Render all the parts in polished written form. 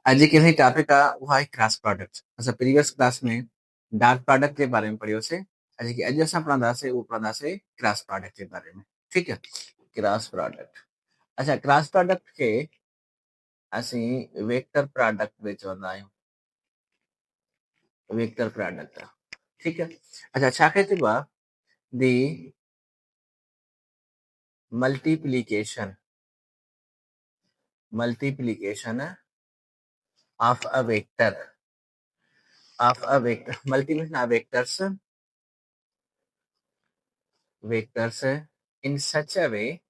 अॼु कहिड़ी टॉपिक आहे उहा आहे क्रॉस प्रोडक्ट। असां प्रीवियस क्लास में डार्क प्रोडक्ट जे बारे में पढ़ियोसीं। अॼु असां पढ़ंदासीं उहो पढ़ंदासीं क्रॉस प्रोडक्ट जे बारे में। ठीकु आहे, क्रॉस प्रोडक्ट। अच्छा, क्रॉस प्रोडक्ट खे असीं वेक्टर प्रोडक्ट बि चवंदा आहियूं। वेक्टर प्रोडक्ट, ठीकु आहे। अच्छा, छाखे चइबो आहे? The multiplication of a vector multiplication of vectors in such a way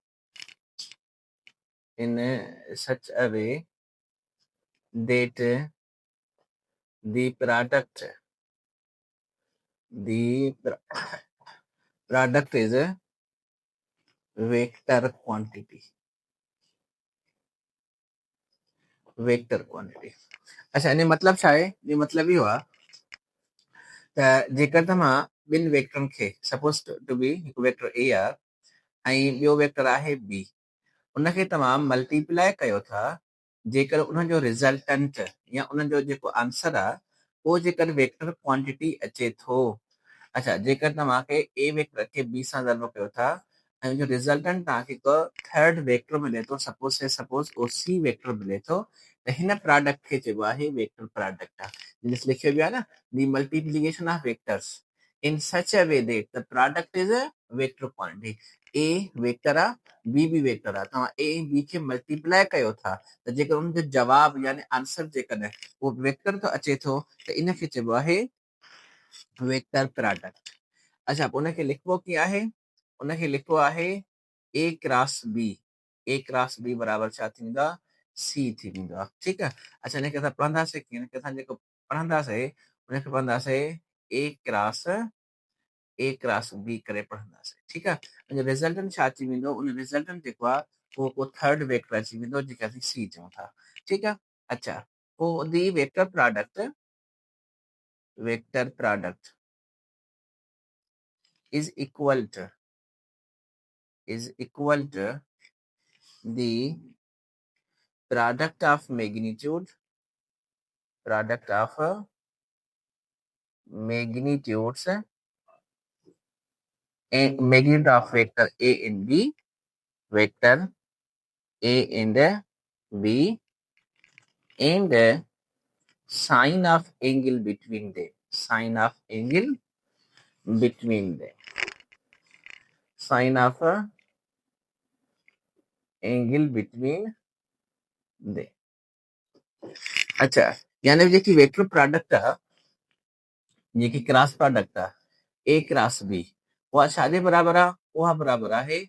that the product is a vector quantity. अच्छा, इन मतलब छा आहे? ये मतलब इहो आहे त जेकर तव्हां ॿिनि वेक्टरनि खे सपोज टू बी हिकु वेक्टर ए आहे ऐं ॿियो वेक्टर आहे बी, उनखे तव्हां मल्टीप्लाए कयो था, जेकर उनजो रिज़ल्टेंट या उनजो जेको आंसर आहे उहो जेकर वेक्टर क्वांटिटी अचे थो। अच्छा, जेकर तव्हांखे ए वेक्टर खे बी सां ज़र्ब कयो था ऐं जो रिज़ल्टेंट तव्हांखे हिकु थर्ड वेक्टर मिले थो, सपोज ओ सी वेक्टर मिले थो, त हिन प्रोडक्ट खे चइबो आहे वेक्टर प्रोडक्ट आहे। जिन लिखियो वियो आहे न, the multiplication of vectors in such a way that the product is a vector quantity. A vector आहे, बी बि वेक्टर आहे, तव्हां ए ऐं बी खे मल्टीप्लाए कयो था त जेकर उनजो जवाब यानी आंसर जेकॾहिं उहो वेक्टर तो अचे थो त इनखे चइबो आहे वेक्टर प्रोडक्ट। अच्छा, पोइ उनखे लिखबो कीअं आहे? उनखे लिखबो आहे ए क्रॉस बी बराबर छा थींदो आहे? सी थी वेंदो आहे। ठीकु आहे। अच्छा, हिनखे असां पढ़ंदासीं कीअं? हिनखे असां जेको पढ़ंदासीं उनखे पढ़ंदासीं ए क्रॉस बी करे पढ़ंदासीं। ठीकु आहे। उनजो रिज़ल्टेंट छा अची वेंदो? उन रिज़ल्टेंट जेको आहे उहो को थर्ड वेक्टर अची वेंदो जेके असीं सी चऊं था। ठीकु आहे। अच्छा, पोइ दी vector product is equal to the product of magnitudes and magnitude of vector A and B and sine of angle between them. Sine of angle between them. अच्छा, यानी जेकी वेक्टर प्रोडक्ट आहे, जेकी क्रॉस प्रोडक्ट आहे A cross B, उहा छाजे बराबर आहे? उहा बराबर आहे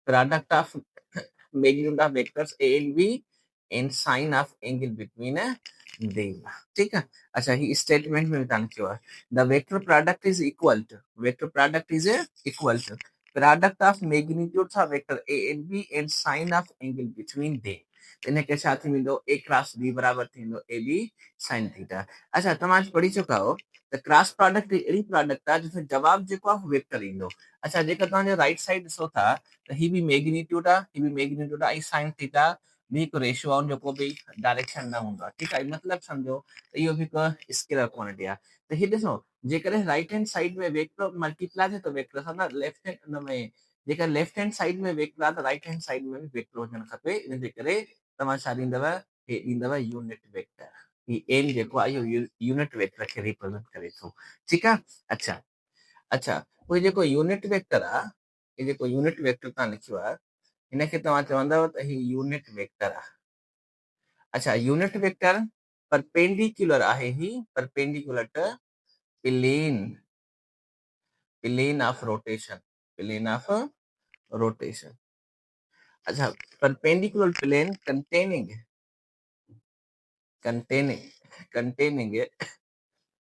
product of magnitude of vectors A and B and sine of angle between them. ठीक है। अच्छा, ही स्टेटमेंट में बताने क्यों है? The vector product is equal to product of magnitudes of vector A and B and sine of angle between them. इनके छा थी वेंदो? ए क्रॉस बी बराबर थींदो ए बी साइन थीटा। अच्छा, तव्हां पढ़ी चुका हो त क्रॉस प्रोडक्ट अहिड़ी प्रोडक्ट आहे जिसमें जवाब जेको आहे वेक्टर ईंदो। अच्छा, जेकर तव्हांजो राइट साइड ॾिसो था त ही बि मैग्नीट्यूड आहे ऐं साइन थीटा बि हिकु रेशियो आहे, जेको बि डायरेक्शन न हूंदो आहे। ठीकु आहे। मतिलबु सम्झो त इहो बि हिकु स्केलर क्वांटिटी आहे। त हीअ ॾिसो, जेकॾहिं राइट हैंड साइड में वेक्टर मल्टीप्लाई थिए त वेक्टर सां न लेफ्ट हैंड हुन में जेका लेफ्ट हैंड साइड में वेक्टर आहे त राइट हैंड साइड में बि वेक्टर हुजणु खपे। इन जे करे तव्हां छा ॾींदव? हे ॾींदव यूनिट वेक्टर। ही एन जेको आहे इहो यूनिट वेक्टर खे रिप्रेज़ेंट करे थो। ठीकु आहे। अच्छा, पोइ जेको यूनिट वेक्टर आहे, हे जेको यूनिट वेक्टर तव्हां लिखियो आहे, हिनखे तव्हां चवंदव त ही यूनिट वेक्टर आहे। अच्छा, यूनिट वेक्टर परपेंडिकुलर आहे, ही perpendicular to plane of rotation. अच्छा, perpendicular plane containing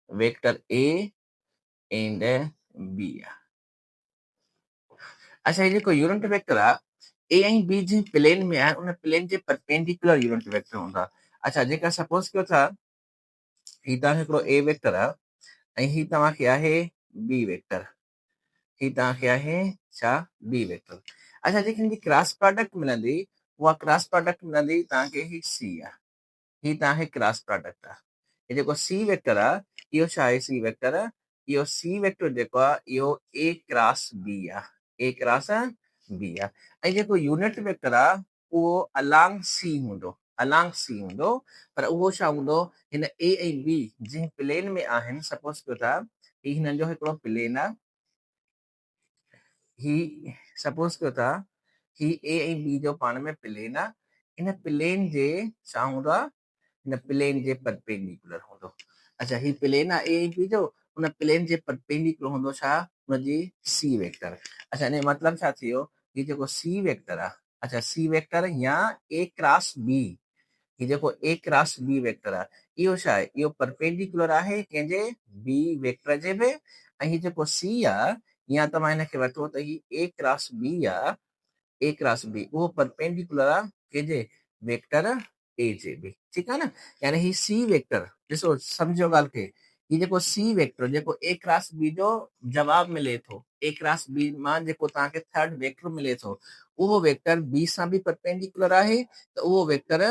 vector A and B. अच्छा, ये जेको यूनिट वेक्टर आहे ए ऐं बी जे प्लेन में आहे, उन प्लेन जे परपेंडिकुलर यूनिट वेक्टर हूंदा। अच्छा, जेका सपोज कयो था ही तव्हांखे हिकिड़ो ए वेक्टर आहे ऐं ही तव्हांखे आहे बी वेक्टर। B vector. अच्छा, जेकी हिनजी क्रॉस प्रोडक्ट मिलंदी, उहा क्रॉस प्रोडक्ट मिलंदी तव्हांखे ही सी आहे। ही तव्हांखे क्रॉस प्रोडक्ट आहे। हे जेको सी वेक्टर आहे इहो छा आहे, सी वेक्टर इहो सी वेक्टर जेको आहे इहो ए क्रॉस बी आहे, ए क्रॉस बी आहे। ऐं जेको यूनिट वेक्टर आहे उहो अलांग सी हूंदो, अलांग सी हूंदो, पर उहो छा हूंदो, हिन ए ऐं बी जंहिं प्लेन में आहिनि, सपोज कयो था ही हिननि जो हिकिड़ो प्लेन आहे, ही सपोज कयो था ही ए ऐं बी जो पाण में प्लेन आहे, इन प्लेन जे छा हूंदो आहे, हिन प्लेन जे परपेंडिकुलर हूंदो। अच्छा ही प्लेन आहे ए ऐं बी जो, उन प्लेन जे परपेंडिकुलर हूंदो छा, हुनजी सी वेक्टर। अच्छा इन मतिलबु छा थियो, ही जेको सी वेक्टर आहे, अच्छा सी वेक्टर या ए क्रॉस बी, ही जेको ए क्रॉस बी वेक्टर आहे इहो छा आहे, इहो परपेंडिकुलर आहे कंहिंजे, बी वेक्टर जे बि। ऐं ही जेको सी आहे या तव्हां हिनखे वठो त ही ए क्रॉस बी आहे, ए क्रॉस बी उहो परपेंडिकुलर आहे कंहिंजे, वेक्टर ए जे बि, ठीकु आहे न। यानी ही सी वेक्टर, ॾिसो सम्झो ॻाल्हि खे, ही जेको सी वेक्टर जेको ए क्रॉस बी जो जवाब मिले थो, ए क्रॉस बी मां जेको तव्हांखे थर्ड वेक्टर मिले थो, उहो वेक्टर बी सां बि परपेंडिकुलर आहे, त उहो वेक्टर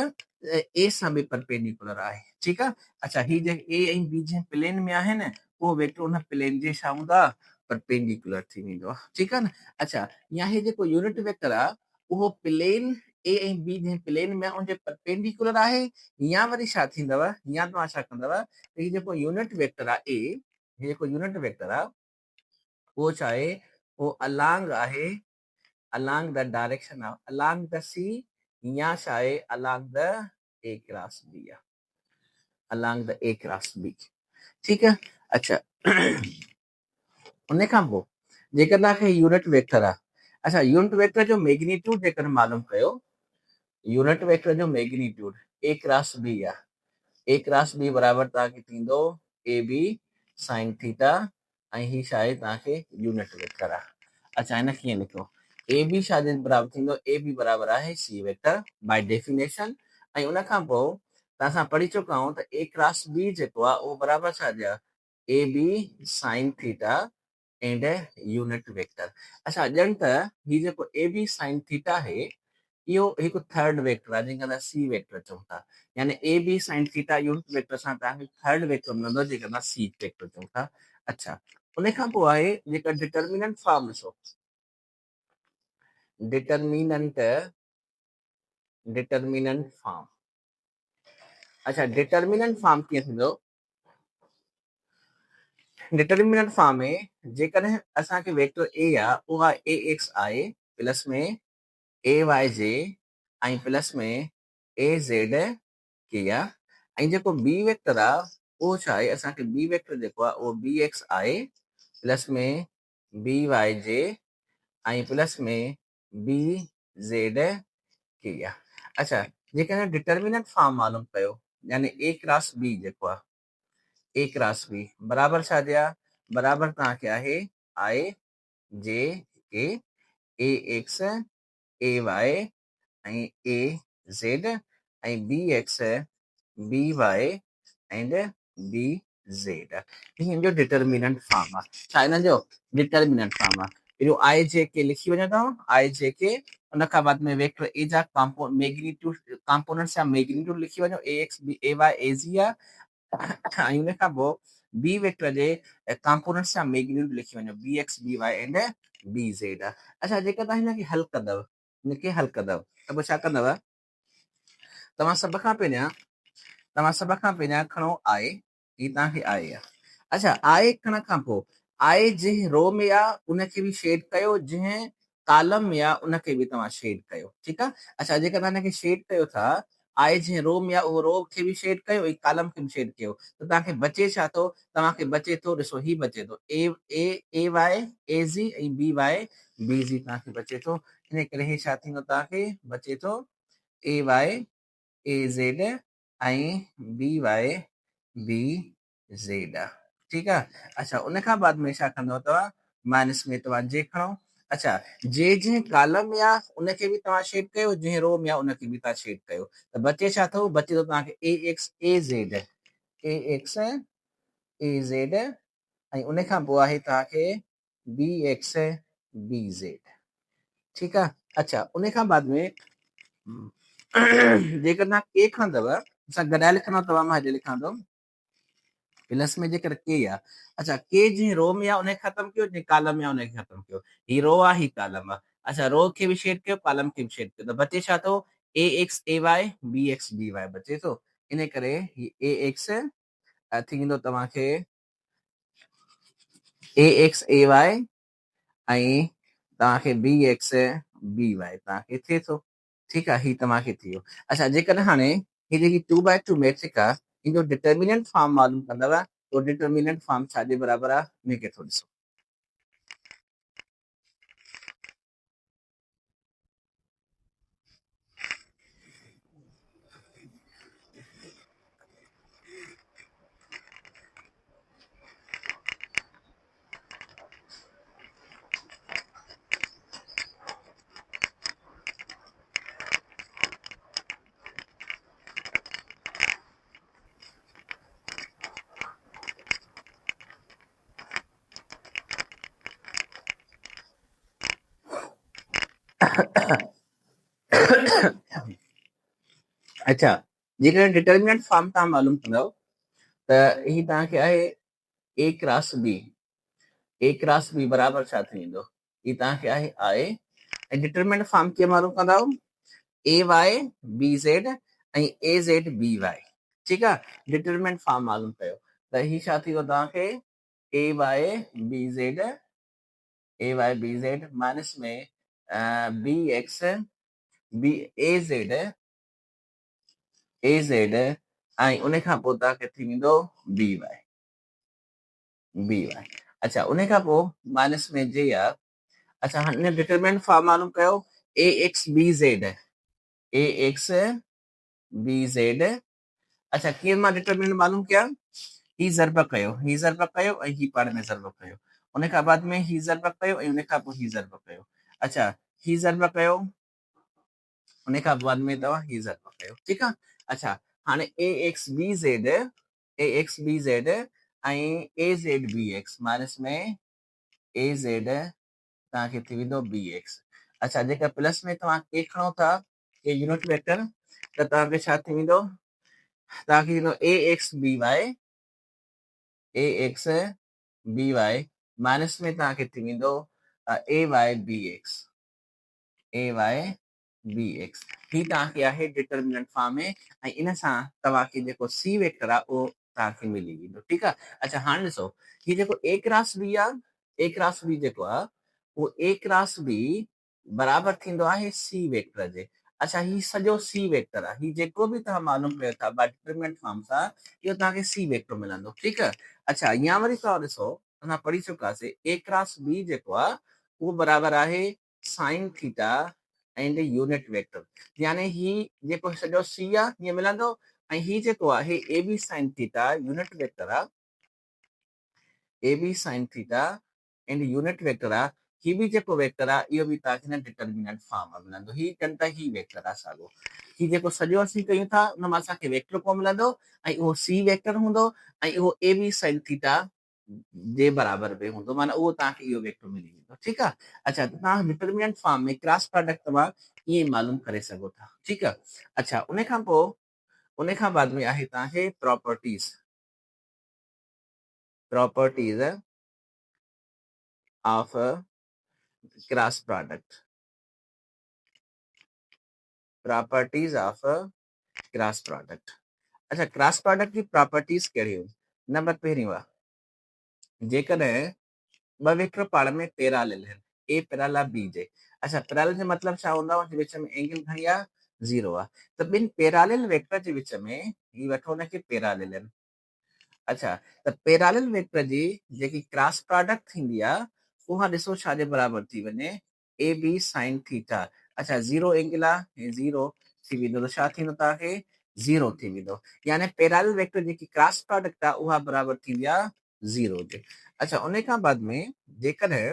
ए सां बि परपेंडिकुलर आहे, ठीकु आहे। अच्छा ही जे ए ऐं बी जंहिं प्लेन में आहिनि उहो वेक्टर उन प्लेन जे छा हूंदा, परपेंडिकुलर थी वेंदो आहे, ठीकु आहे न। अच्छा या ही जेको यूनिट वेक्टर आहे उहो प्लेन ए ऐं बी जंहिं प्लेन में आहे उनजे परपेंडिकुलर आहे, या वरी छा थींदव, या तव्हां छा कंदव, त ही जेको यूनिट वेक्टर आहे ए, ही जेको यूनिट वेक्टर आहे उहो छा आहे, उहो अलांग आहे, along the direction of along the sea, या छा आहे along the a cross b आहे, along the a cross b, ठीकु आहे। अच्छा उन खां पोइ जेकर तव्हांखे यूनिट वेक्टर आहे, अच्छा यूनिट वेक्टर जो मैग्नीट्यूड जेकर मालूम कयो, यूनिट वेक्टर जो मैग्नीट्यूड ए क्रॉस बी आहे, ए क्रॉस बी बराबरि तव्हांखे थींदो ए बी साइन थीटा, ऐं ही छा आहे तव्हांखे यूनिट वेक्टर आहे। अच्छा हिन कीअं लिखो, ए बी छा जे बराबरि थींदो, ए बी बराबरि आहे सी वेक्टर बाय डेफिनेशन। ऐं उन खां पोइ त असां पढ़ी चुका आहियूं त ए क्रॉस बी जेको आहे उहो बराबरि छा जे आहे, A B sine theta and unit vector. अच्छा ॼण त ही जेको ए बी साइन थीटा आहे इहो हिकु थर्ड वेक्टर आहे जंहिंखे असां सी वेक्टर चऊं था, यानी A B sine theta unit vector सां तव्हांखे थर्ड वेक्टर मिलंदो जंहिंखे असां सी वेक्टर चऊं था। अच्छा उन खां पोइ आहे जेका डिटर्मिनेंट फॉर्म ॾिसो, डिटर्मिनेंट फॉर्म। अच्छा डिटर्मिनेंट फॉर्म कीअं थींदो, डिटर्मिनेंट फॉर्म में जेकॾहिं असांखे वेक्टर ए आहे उहा ए एक्स आहे प्लस में ए वाई जे ऐं प्लस में ए ज़ेड के आहे, ऐं जेको बी वेक्टर आहे उहो छा आहे, असांखे बी वेक्टर जेको आहे उहो बी एक्स आहे प्लस में बी वाई जे ऐं प्लस में बी ज़ेड के आहे। अच्छा जेकॾहिं डिटर्मिनेंट फॉर्म मालूम कयो, यानी ए क्रॉस बी जेको आहे, ए क्रॉस बी बराबरि छा जे आहे, बराबरि तव्हांखे आहे आई जे के ए एक्स ए वाई ऐं ए ज़ेड ऐं B X B Y and B Z, हिन जो डिटर्मिनेंट फॉर्म आहे। छा हिन जो डिटर्मिनेंट फॉर्म आहे, एॾो आई जे के लिखी वञो तव्हां, आई जे के उन खां बाद में वेक्टर ए जा मैग्नीट्यूड कंपोनेंट्स या मैग्नीट्यूड लिखी वञो, A X B A Y A Z आहे, ऐं उन खां पोइ बी वेक्टर जे कंपोनेंट्स या मैग्नीट्यूड लिखी वञो, B X B Y and B Z आहे। अच्छा जेकर तव्हां हिनखे हल कंदव, हिनखे हल कंदव त पोइ छा कंदव, तव्हां सभ खां पहिरियां खणो आहे, ही तव्हांखे आहे। अच्छा आहे खणण खां पोइ आहे जंहिं रो में आहे उनखे बि शेड कयो, जंहिं कॉलम में आहे उनखे बि तव्हां शेड कयो, ठीकु आहे। अच्छा जेकर तव्हां हिनखे शेड कयो था, आहे जंहिं रो में आहे उहो रो खे बि शेड कयो ऐं कॉलम खे बि शेड कयो, त तव्हांखे बचे छा थो, तव्हांखे बचे थो, ॾिसो ही बचे थो ए ए ए वाई ए ज़ी ऐं बी वाई बी ज़ी तव्हांखे बचे थो। इन करे हे छा थींदो, तव्हांखे बचे थो ए वाई ए ज़ेड ऐं बी वाई बी ज़ेड आहे, ठीकु आहे। अच्छा उन खां बाद में छा कंदव तव्हां, माइनस में तव्हां जे खणो। अच्छा जे जंहिं कॉलम में आहे उनखे बि तव्हां शेड कयो, जंहिं रो में आहे उनखे बि तव्हां शेड कयो, त बचे छा थो, बचे थो तव्हांखे A X A Z, A X A Z ऐं उन खां पोइ आहे तव्हांखे बी एक्स बी ज़ेड, ठीकु आहे। अच्छा उन खां बाद में जेकर तव्हां के खणंदव असां गॾाए लिखंदो तव्हां मां हेॾे लिखां थो प्लस में जेकर के आहे अच्छा के जीअं रो में आहे उनखे ख़तमु कयो जीअं कॉलम में आहे उनखे ख़तमु कयो ही रो आहे ही कॉलम आहे अच्छा रो खे बि शेड कयो कॉलम खे बि शेड कयो त बचे छा थो A X A Y B X B Y बचे थो इन करे ही ए एक्स थींदो तव्हांखे ए एक्स ए वाई ऐं तव्हांखे बी एक्स बी वाई तव्हांखे थिए थो ठीकु आहे ही तव्हांखे थी वियो अच्छा जेकॾहिं हाणे ही जेकी 2x2 मैट्रिक आहे हिन जो डिटर्मिनेंट फॉर्म मालूम कंदव तो डिटर्मिनेंट फॉर्म छाजे बराबरि आहे हिनखे थो ॾिसो अच्छा जेकॾहिं डिटर्मिनेंट फॉर्म तव्हां मालूम कंदव त ही तव्हांखे आहे ए क्रॉस बी बराबरि छा थी वेंदो ही तव्हांखे आहे आहे ऐं डिटर्मिनेंट फॉर्म कीअं मालूम कंदव ए वाई बी ज़ेड ऐं ए ज़ेड बी वाई ठीकु आहे डिटर्मिनेंट फॉर्म मालूम कयो त ही छा थी वियो तव्हांखे A Y B Z minus में B X B A Z ऐं उन खां पोइ तव्हांखे थी वेंदो बी वाई अच्छा उन खां पोइ माइनस में जे आहे अच्छा हिन डिटरमिनेंट फॉर्म मालूम कयो ए एक्स बी ज़ेड अच्छा कीअं मां डिटरमिनेंट मालूम कया ही ज़रब कयो ऐं ही पाण में ज़रब कयो उन खां बाद में ही ज़रब कयो ऐं उन खां पोइ ही ज़रब कयो अच्छा ही ज़रब कयो उन खां बाद में तव्हां ही ज़रब कयो ठीकु आहे अच्छा हाणे ए एक्स बी ज़ेड ऐं A Z B X minus में ए ज़ेड तव्हांखे थी वेंदो बी एक्स अच्छा जेका प्लस में तव्हां के खणो था के यूनिट वेक्टर त तव्हांखे छा थी वेंदो तव्हांखे थींदो ए एक्स बी वाई माइनस में तव्हांखे थी वेंदो ए वाई बी एक्स ही तव्हांखे आहे डिटर्मिनेंट फॉर्म में ऐं इन सां तव्हांखे जेको सी वेक्टर आहे उहो तव्हांखे मिली वेंदो ठीकु आहे अच्छा हाणे ॾिसो ही जेको ए क्रॉस बी जेको आहे उहो ए क्रॉस बी बराबरि थींदो आहे सी वेक्टर जे अच्छा ही सॼो सी वेक्टर आहे ही जेको बि तव्हां मालूम कयो था डिटर्मिनेंट फॉर्म सां इहो तव्हांखे सी वेक्टर मिलंदो ठीकु आहे अच्छा या वरी तव्हां ॾिसो असां पढ़ी चुकासीं ए क्रॉस बी जेको आहे उहो बराबरि आहे sign theta and unit vector यानी ही जेको सॼो सी आहे हीअं मिलंदो ऐं ही जेको आहे A B sine theta unit vector आहे A B sine theta and unit vector आहे ही बि जेको वेक्टर आहे इहो बि तव्हांखे न डिटर्मिनेंट फॉर्म में मिलंदो ही चवनि था ही वेक्टर आहे साॻियो ही जेको सॼो असीं कयूं था उन मां असांखे वेक्टर कोन मिलंदो ऐं उहो सी वेक्टर हूंदो ऐं उहो ए बी साइन थीटा जे बराबरि बि हूंदो माना उहो तव्हांखे इहो वेक्टर मिली वेंदो ठीकु आहे अच्छा तव्हां डिटर्मिनेंट फॉर्म में क्रॉस प्रोडक्ट तव्हां ईअं मालूम करे सघो था ठीकु आहे अच्छा उन खां बाद में आहे तव्हांखे प्रॉपर्टीज़ ऑफ क्रॉस प्रोडक्ट अच्छा क्रॉस प्रोडक्ट की प्रॉपर्टीज़ कहिड़ियूं नंबर पहिरियों आहे जेकॾहिं ॿ वेक्टर पाण में पैरेलल आहिनि ए पैरेलल बी जे अच्छा पैरेलल जो मतिलबु छा हूंदो आहे विच में एंगल घणी आहे 0 आहे त ॿिनि पैरेलल वेक्टर जे विच में ही वठो हुनखे पैरेलल आहिनि अच्छा त पैरेलल वेक्टर जी जेकी क्रॉस प्रोडक्ट थींदी आहे उहा ॾिसो छाजे बराबरि थी वञे ए बी साइन थीटा अच्छा 0 एंगल आहे 0 थी वेंदो त छा थींदो तव्हांखे 0 थी वेंदो यानी पैरेलल वेक्टर जेकी क्रॉस प्रोडक्ट आहे उहा बराबरि थींदी आहे 0 जे अच्छा उन खां बाद में जेकॾहिं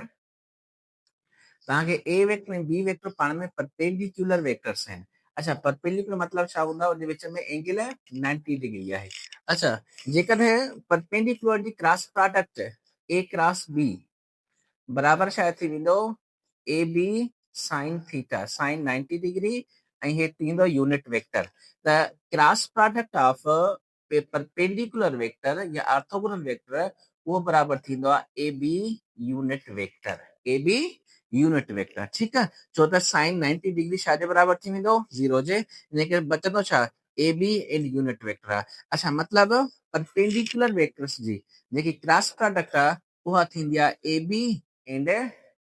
तव्हांखे ए वेक्टर ऐं बी वेक्टर पाण में परपेंडिकुलर वेक्टर्स आहिनि अच्छा परपेंडिकुलर मतिलबु छा हूंदो आहे उन विच में एंगल 90 डिग्री आहे अच्छा जेकॾहिं परपेंडिकुलर जी cross product A cross B बराबरि छा थी वेंदो A B sine theta sine 90 degree ऐं हे थींदो यूनिट वेक्टर। त cross product of perpendicular vector या ऑर्थोगोनल वेक्टर वो बराबर थींदो आहे A B unit vector, A B unit vector. ठीक आहे, छो त साइन 90 डिग्री छा जे बराबर थी वेंदो 0 जे, इन करे बचंदो छा A B and unit vector आहे। अच्छा, मतलब परपेंडिकुलर वेक्टर्स जी जेकी क्रॉस प्रोडक्ट आहे उहा थींदी आहे A B and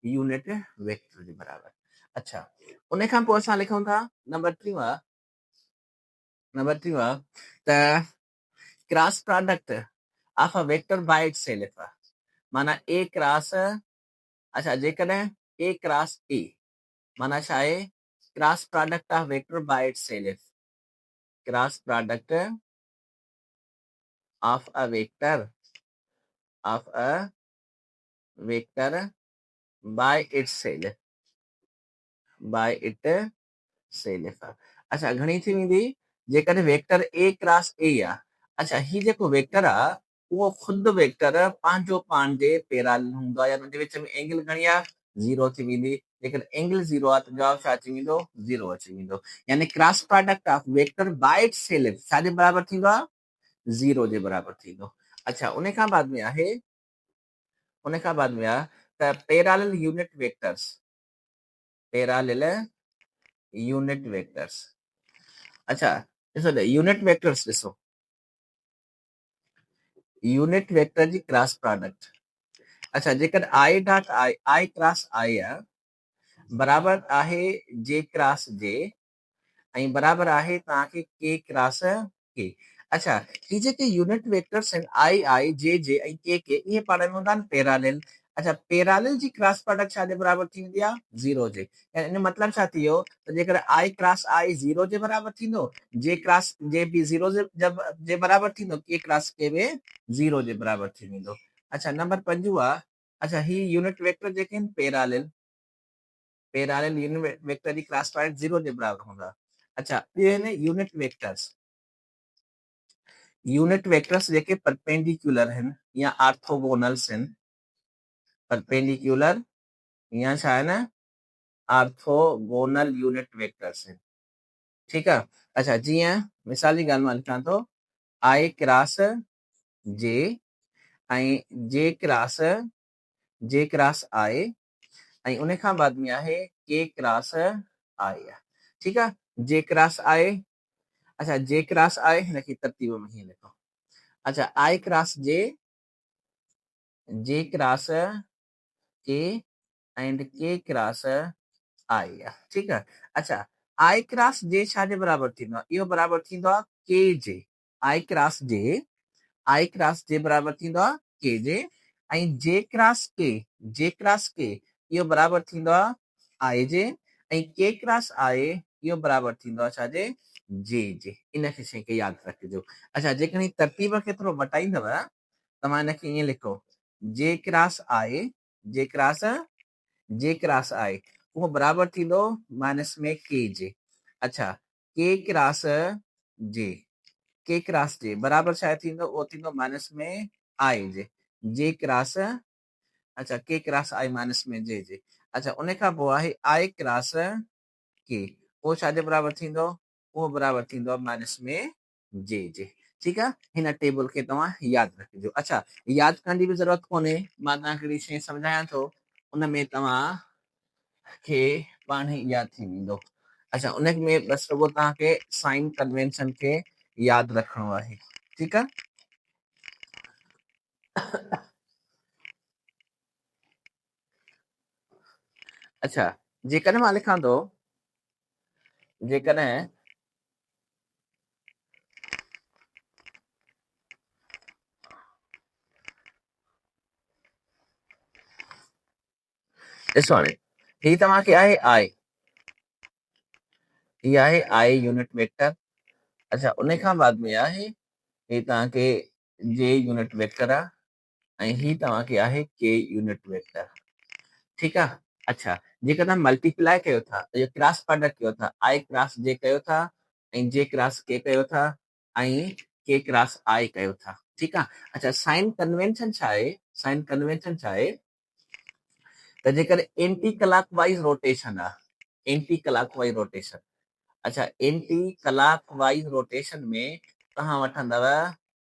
unit vector जे बराबर। अच्छा, उन खां पोइ असां लिखूं था नंबर 3 त cross product of a vector by itself, माना ए क्रॉस, अच्छा जेकॾहिं ए क्रॉस ए माना छा आहे cross product of vector by itself, cross product of a vector by itself, by itself. अच्छा, घणी थी वेंदी जेकॾहिं वेक्टर ए क्रॉस ए आहे। अच्छा, ही जेको वेक्टर आहे उहो ख़ुदि वेक्टर पंहिंजो पाण जे पैरेलल हूंदो आहे, या हुन जे विच में एंगल घणी आहे 0 थी वेंदी। जेकॾहिं एंगल 0 आहे त जवाब छा अची वेंदो 0 अची वेंदो। यानी क्रॉस product of vector by itself छा जे बराबर थींदो आहे 0 जे बराबर थींदो। अच्छा, उन खां बाद में आहे त parallel unit vectors, parallel unit vectors. अच्छा ॾिसो यूनिट वेक्टर्स, ॾिसो यूनिट वेक्टर जी क्रॉस प्रोडक्ट। अच्छा, जेकर आई डॉट आई क्रॉस आई आहे बराबर आहे जे क्रॉस जे ऐं बराबर आहे तव्हांखे के क्रॉस के। अच्छा, ही जेके यूनिट वेक्टर्स आहिनि आई जे ऐं के इहे पाण में हूंदा आहिनि पैरेलल। अच्छा, पैरेलल जी क्रॉस प्रोडक्ट छा जे बराबर थी वेंदी आहे 0 जे। इन मतिलब छा थी वियो त जेकर आई क्रॉस आई 0 जे बराबर थींदो, जे क्रॉस जे बि 0 जे बराबर थींदो, के क्रॉस के बि 0 जे बराबर थी वेंदो। अच्छा, नंबर 5 आहे, अच्छा ही यूनिट वेक्टर जेके आहिनि पैरेलल यूनिट वेक्टर जी क्रॉस प्रोडक्ट 0 जे बराबर हूंदा। अच्छा, ॿियो आहिनि यूनिट वेक्टर्स जेके परपेंडिकुलर आहिनि या ऑर्थोगोनल्स आहिनि, परपेंडिकुलर या छा आहे न ऑर्थोगोनल यूनिट वेक्टर्स आहिनि। ठीकु आहे। अच्छा, जीअं मिसाल जी ॻाल्हि मां लिखां थो आई क्रॉस जे ऐं जे क्रॉस आई ऐं उन खां बाद में आहे के क्रॉस आई आहे। ठीकु आहे, जे क्रॉस आई। अच्छा, जे क्रॉस आई हिनखे तरतीब में हीअं लिखो। अच्छा, आई क्रॉस जे क्रॉस के एंड के क्रॉस आई आहे। ठीकु आहे। अच्छा, आई क्रॉस जे छा जे बराबर थींदो आहे, इहो बराबर थींदो आहे के जे। आई क्रॉस जे बराबर थींदो आहे के जे ऐं जे क्रॉस के इहो बराबर थींदो आहे आई जे ऐं के क्रॉस आई इहो बराबर थींदो आहे छाजे जे। इनखे शइ खे यादि रखिजो। अच्छा, जेकॾहिं तरतीब खे थोरो मटाईंदव तव्हां हिनखे ईअं लिखो जे क्रॉस आई उहो बराबर थींदो माइनस में के जे। अच्छा, के क्रॉस जे बराबर छा थींदो, उहो थींदो माइनस में आई जे क्रॉस। अच्छा, के क्रॉस आई माइनस में जे। अच्छा, उन खां पोइ आहे आई क्रॉस के, उहो छा जे बराबर थींदो, उहो बराबर थींदो माइनस में जे। ठीकु आहे, हिन टेबल खे तव्हां यादि रखिजो। अच्छा, यादि करण जी बि ज़रूरत कोन्हे, मां तव्हांखे हिकिड़ी शइ सम्झायां थो, उन में तव्हां खे पाण ई यादि थी वेंदो। अच्छा, उन में बसि रुगो तव्हांखे साइन कन्वेंशन खे यादि रखिणो आहे। ठीकु आहे। अच्छा, जेकॾहिं मां लिखां थो जेकॾहिं ॾिसो हाणे ही तव्हांखे आहे आई, ही आहे आई यूनिट वेक्टर। अच्छा, उन खां बाद में आहे ही तव्हांखे जे यूनिट वेक्टर आहे ऐं ही तव्हांखे आहे के यूनिट वेक्टर। ठीकु आहे। अच्छा, जेकर तव्हां मल्टीप्लाए कयो था इहो क्रॉस प्रोडक्ट कयो था, आई क्रॉस जे कयो था ऐं जे क्रॉस के कयो था ऐं के क्रॉस आई कयो था। ठीकु आहे। अच्छा, साइन कन्वेंशन छा आहे त जेकर एंटी क्लॉकवाइज रोटेशन आहे, अच्छा, एंटी क्लॉकवाइज रोटेशन में तव्हां वठंदव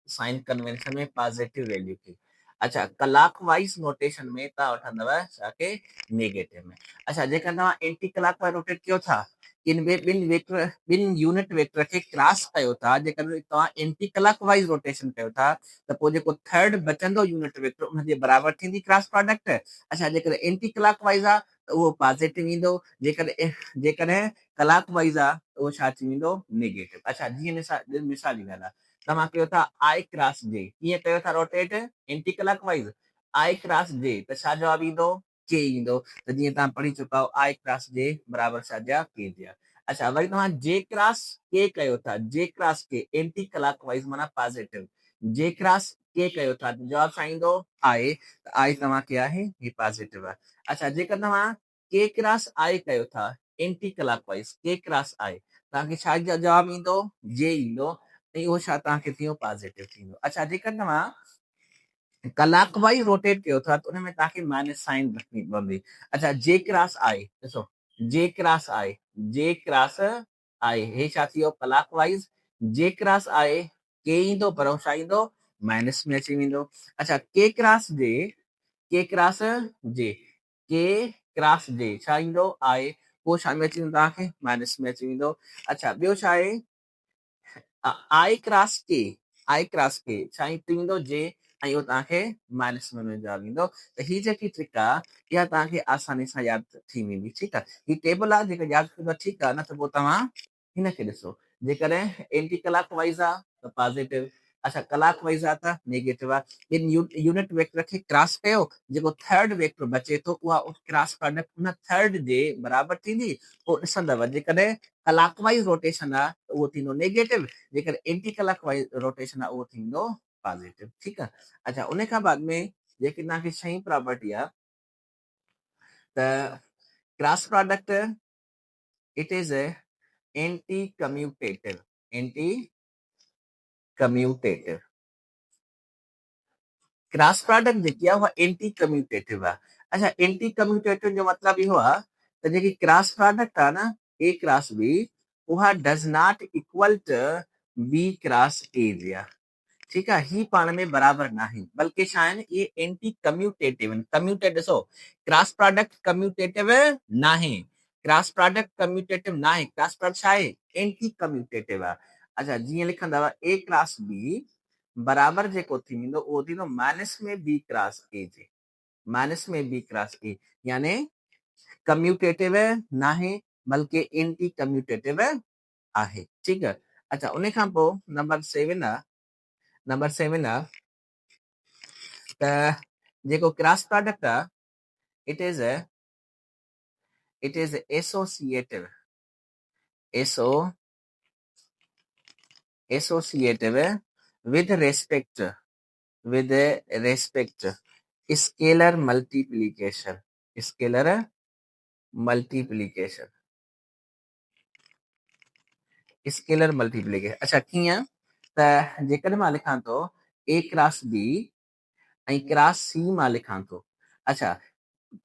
साइन कन्वेंशन में पॉजिटिव वैल्यू खे। अच्छा, क्लॉकवाइज रोटेशन में तव्हां वठंदव छाखे नेगेटिव में। अच्छा, जेकर तव्हां एंटी क्लॉकवाइज रोटेट कयो था, ॿिन यूनिट वेक्टर खे क्रॉस कयो था, जेकर तव्हां एंटी क्लॉकवाइज रोटेशन कयो था त पोइ जेको थर्ड बचंदो यूनिट वेक्टर उन जे बराबरि थींदी क्रॉस प्रोडक्ट। अच्छा, जेकर एंटी क्लॉकवाइज आहे त उहो पॉजिटिव ईंदो, जेकॾहिं क्लॉकवाइज आहे त उहो छा थी वेंदो नेगेटिव। अच्छा, जीअं मिसाल जी ॻाल्हि आहे, तव्हां कयो था आई क्रॉस जे, कीअं कयो था रोटेट एंटी क्लॉकवाइज आई क्रॉस जे, त छा जवाब ईंदो के ईंदो। त जीअं तव्हां पढ़ी चुका आहियो आई क्रॉस जे बराबरि छा जा के जा। अच्छा, वरी तव्हां जे क्रॉस के कयो था, जे क्रॉस के एंटी क्लॉकवाइज माना पॉजिटिव, जे क्रॉस के कयो था जवाब छा ईंदो आई, त आई तव्हांखे आहे ही पॉजिटिव आहे। अच्छा, जेकर तव्हां के क्रॉस आई कयो था एंटी क्लॉकवाइज के क्रॉस आई, तव्हांखे छा जवाब ईंदो जे ईंदो, ऐं उहो छा तव्हांखे थींदो पॉजिटिव थींदो। अच्छा, जेकर तव्हां क्लॉकवाइज रोटेट कयो था त उन में तव्हांखे माइनस साइन रखणी पवंदी। अच्छा, जे क्रॉस आई, ॾिसो जे क्रॉस आई, जे क्रॉस आई, हे छा थी वियो क्लॉकवाइज, जे क्रॉस आई के ईंदो पर उहो छा ईंदो माइनस में अची वेंदो। अच्छा, के क्रॉस जे, के क्रॉस जे, के क्रॉस जे छा ईंदो आहे, पोइ छा में अची वेंदो तव्हांखे माइनस में अची वेंदो। अच्छा, ॿियो छा आहे आई क्रॉस के, आई क्रॉस के छा थींदो जे, ऐं इहो तव्हांखे माइनस में जवाब ईंदो। त हीअ जेकी ट्रिक आहे इहा तव्हांखे आसानी सां यादि थी वेंदी। ठीकु आहे, हीअ टेबल आहे जेका यादि कंदो ठीकु आहे, न त पोइ तव्हां हिनखे ॾिसो, जेकॾहिं एंटी क्लॉकवाइज आहे त पॉजिटिव, अच्छा क्लॉकवाइज आहे त नेगेटिव आहे। इन यूनिट वेक्टर खे क्रॉस कयो, जेको थर्ड वेक्टर बचे थो उहा क्रॉस प्रोडक्ट उन थर्ड जे बराबरि थींदी। पोइ ॾिसंदव जेकॾहिं क्लॉकवाइज रोटेशन आहे त उहो थींदो नेगेटिव, जेकर एंटी क्लॉकवाइज रोटेशन आहे उहो थींदो पॉजिटिव। ठीकु आहे। अच्छा, उन खां बाद में जेकी तव्हांखे छहीं प्रॉपर्टी आहे त cross product it is anti commutative, anti commutative. Cross product जेकी आहे उहा एंटी कम्यूटेटिव आहे। अच्छा, एंटी कम्यूटेटिव जो मतिलबु इहो आहे त जेकी क्रॉस प्रोडक्ट आहे न ए क्रॉस बी, उहा does not equal to B cross A जे आहे। ठीकु आहे, ही पाण में बराबरि न आहिनि, बल्कि छा आहिनि इहे एंटी कम्यूटेटिव आहिनि। कम्यूटेटिव ॾिसो, क्रॉस प्रोडक्ट कम्यूटेटिव न आहे, क्रॉस प्रोडक्ट कम्यूटेटिव न आहे, क्रॉस प्रोडक्ट छा आहे एंटी कम्यूटेटिव आहे। अच्छा, जीअं लिखंदव ए क्रॉस बी बराबरि जेको थींदो उहो थींदो माइनस में बी क्रॉस ए जे, माइनस में बी क्रॉस ए, यानी कम्यूटेटिव न आहे बल्कि एंटी कम्यूटेटिव आहे। ठीकु आहे। अच्छा, उन खां पोइ नंबर 7 आहे, नंबर 7 आहे त जेको क्रॉस प्रोडक्ट आहे it is associative, associative with respect scalar multiplication, scalar multiplication, scalar multiplication. अच्छा, कीअं त जेकॾहिं मां लिखां थो ए क्रॉस बी ऐं क्रॉस सी मां लिखां थो। अच्छा,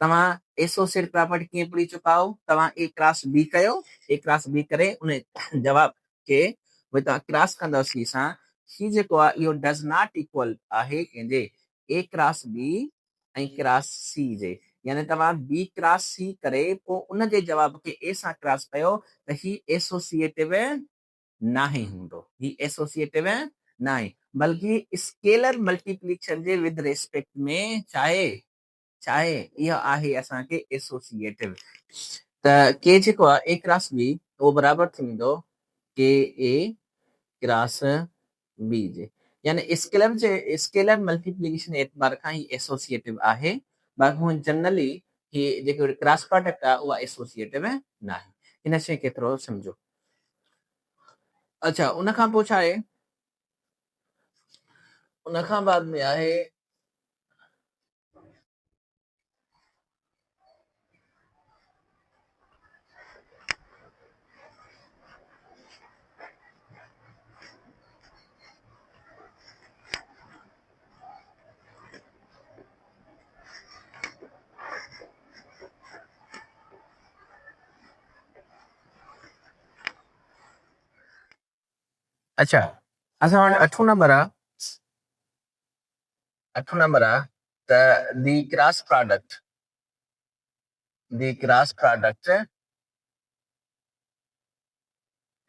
तव्हां एसोसिएट प्रॉपर्टी कीअं पढ़ी चुका आहियो, तव्हां ए क्रॉस बी कयो, ए क्रॉस बी करे उन जवाब खे वरी तव्हां क्रॉस कंदव सी सां, सी जेको आहे इहो डज़ नॉट इक्वल आहे कंहिंजे ए क्रॉस बी ऐं क्रॉस सी जे, यानी तव्हां बी क्रॉस सी करे पोइ उन जे जवाब खे ए सां क्रॉस कयो त ही एसोसिएटिव न हूंदो, ही एसोसिएटिव न आहे, बल्कि scalar multiplication J with respect में चाहे इहो आहे असांखे एसोसिएटिव। त के जेको आहे ए क्रॉस बी उहो बराबरि थींदो के ए क्रॉस बी जे, यानी स्केलर मल्टीप्लीकेशन एतबार खां ही एसोसिएटिव आहे, बाक़ी हूअं जनरली ही जेको क्रॉस प्रोडक्ट आहे उहा एसोसिएटिव न आहे। इन शइ खे थोरो सम्झो। अच्छा, उन खां पोइ छा आहे, उन खां बाद में आहे अच्छा असां वटि अठों नंबर आहे त the cross product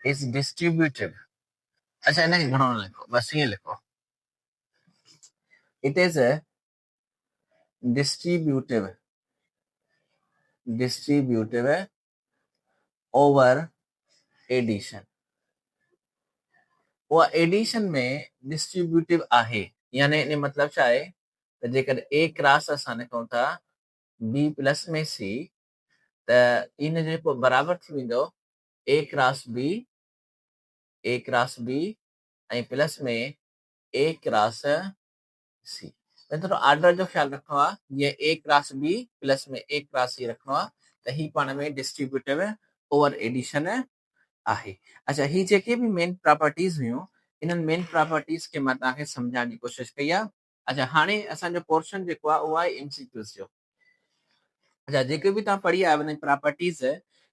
is distributive. अच्छा इनखे घणो न लिखो, बस ईअं लिखो, it is distributive over addition. उहा एडिशन में डिस्ट्रीब्यूटिव आहे, यानी इन मतलब छा आहे त जेकर ए क्रॉस असां लिखूं था बी प्लस में सी त इन जेको बराबर थी वेंदो ए क्रॉस बी ऐं प्लस में ए क्रॉस सी। थोरो ऑर्डर जो ख्याल रखिणो आहे, जीअं ए क्रॉस बी प्लस में ए क्रॉस सी रखिणो आहे त ही पाण में डिस्ट्रीब्यूटिव ओवर एडिशन आहे। अच्छा ही जेके भी मेन प्रॉपर्टीज हुयूं इन्हनि मेन प्रॉपर्टीज के मां तव्हांखे सम्झाइण जी कोशिशि कई आहे। अच्छा हाणे असांजो पोर्शन जेको आहे उहो आहे एमसीक्यूज़ जो। अच्छा जेके बि तव्हां पढ़ी आया आहिनि प्रॉपर्टीज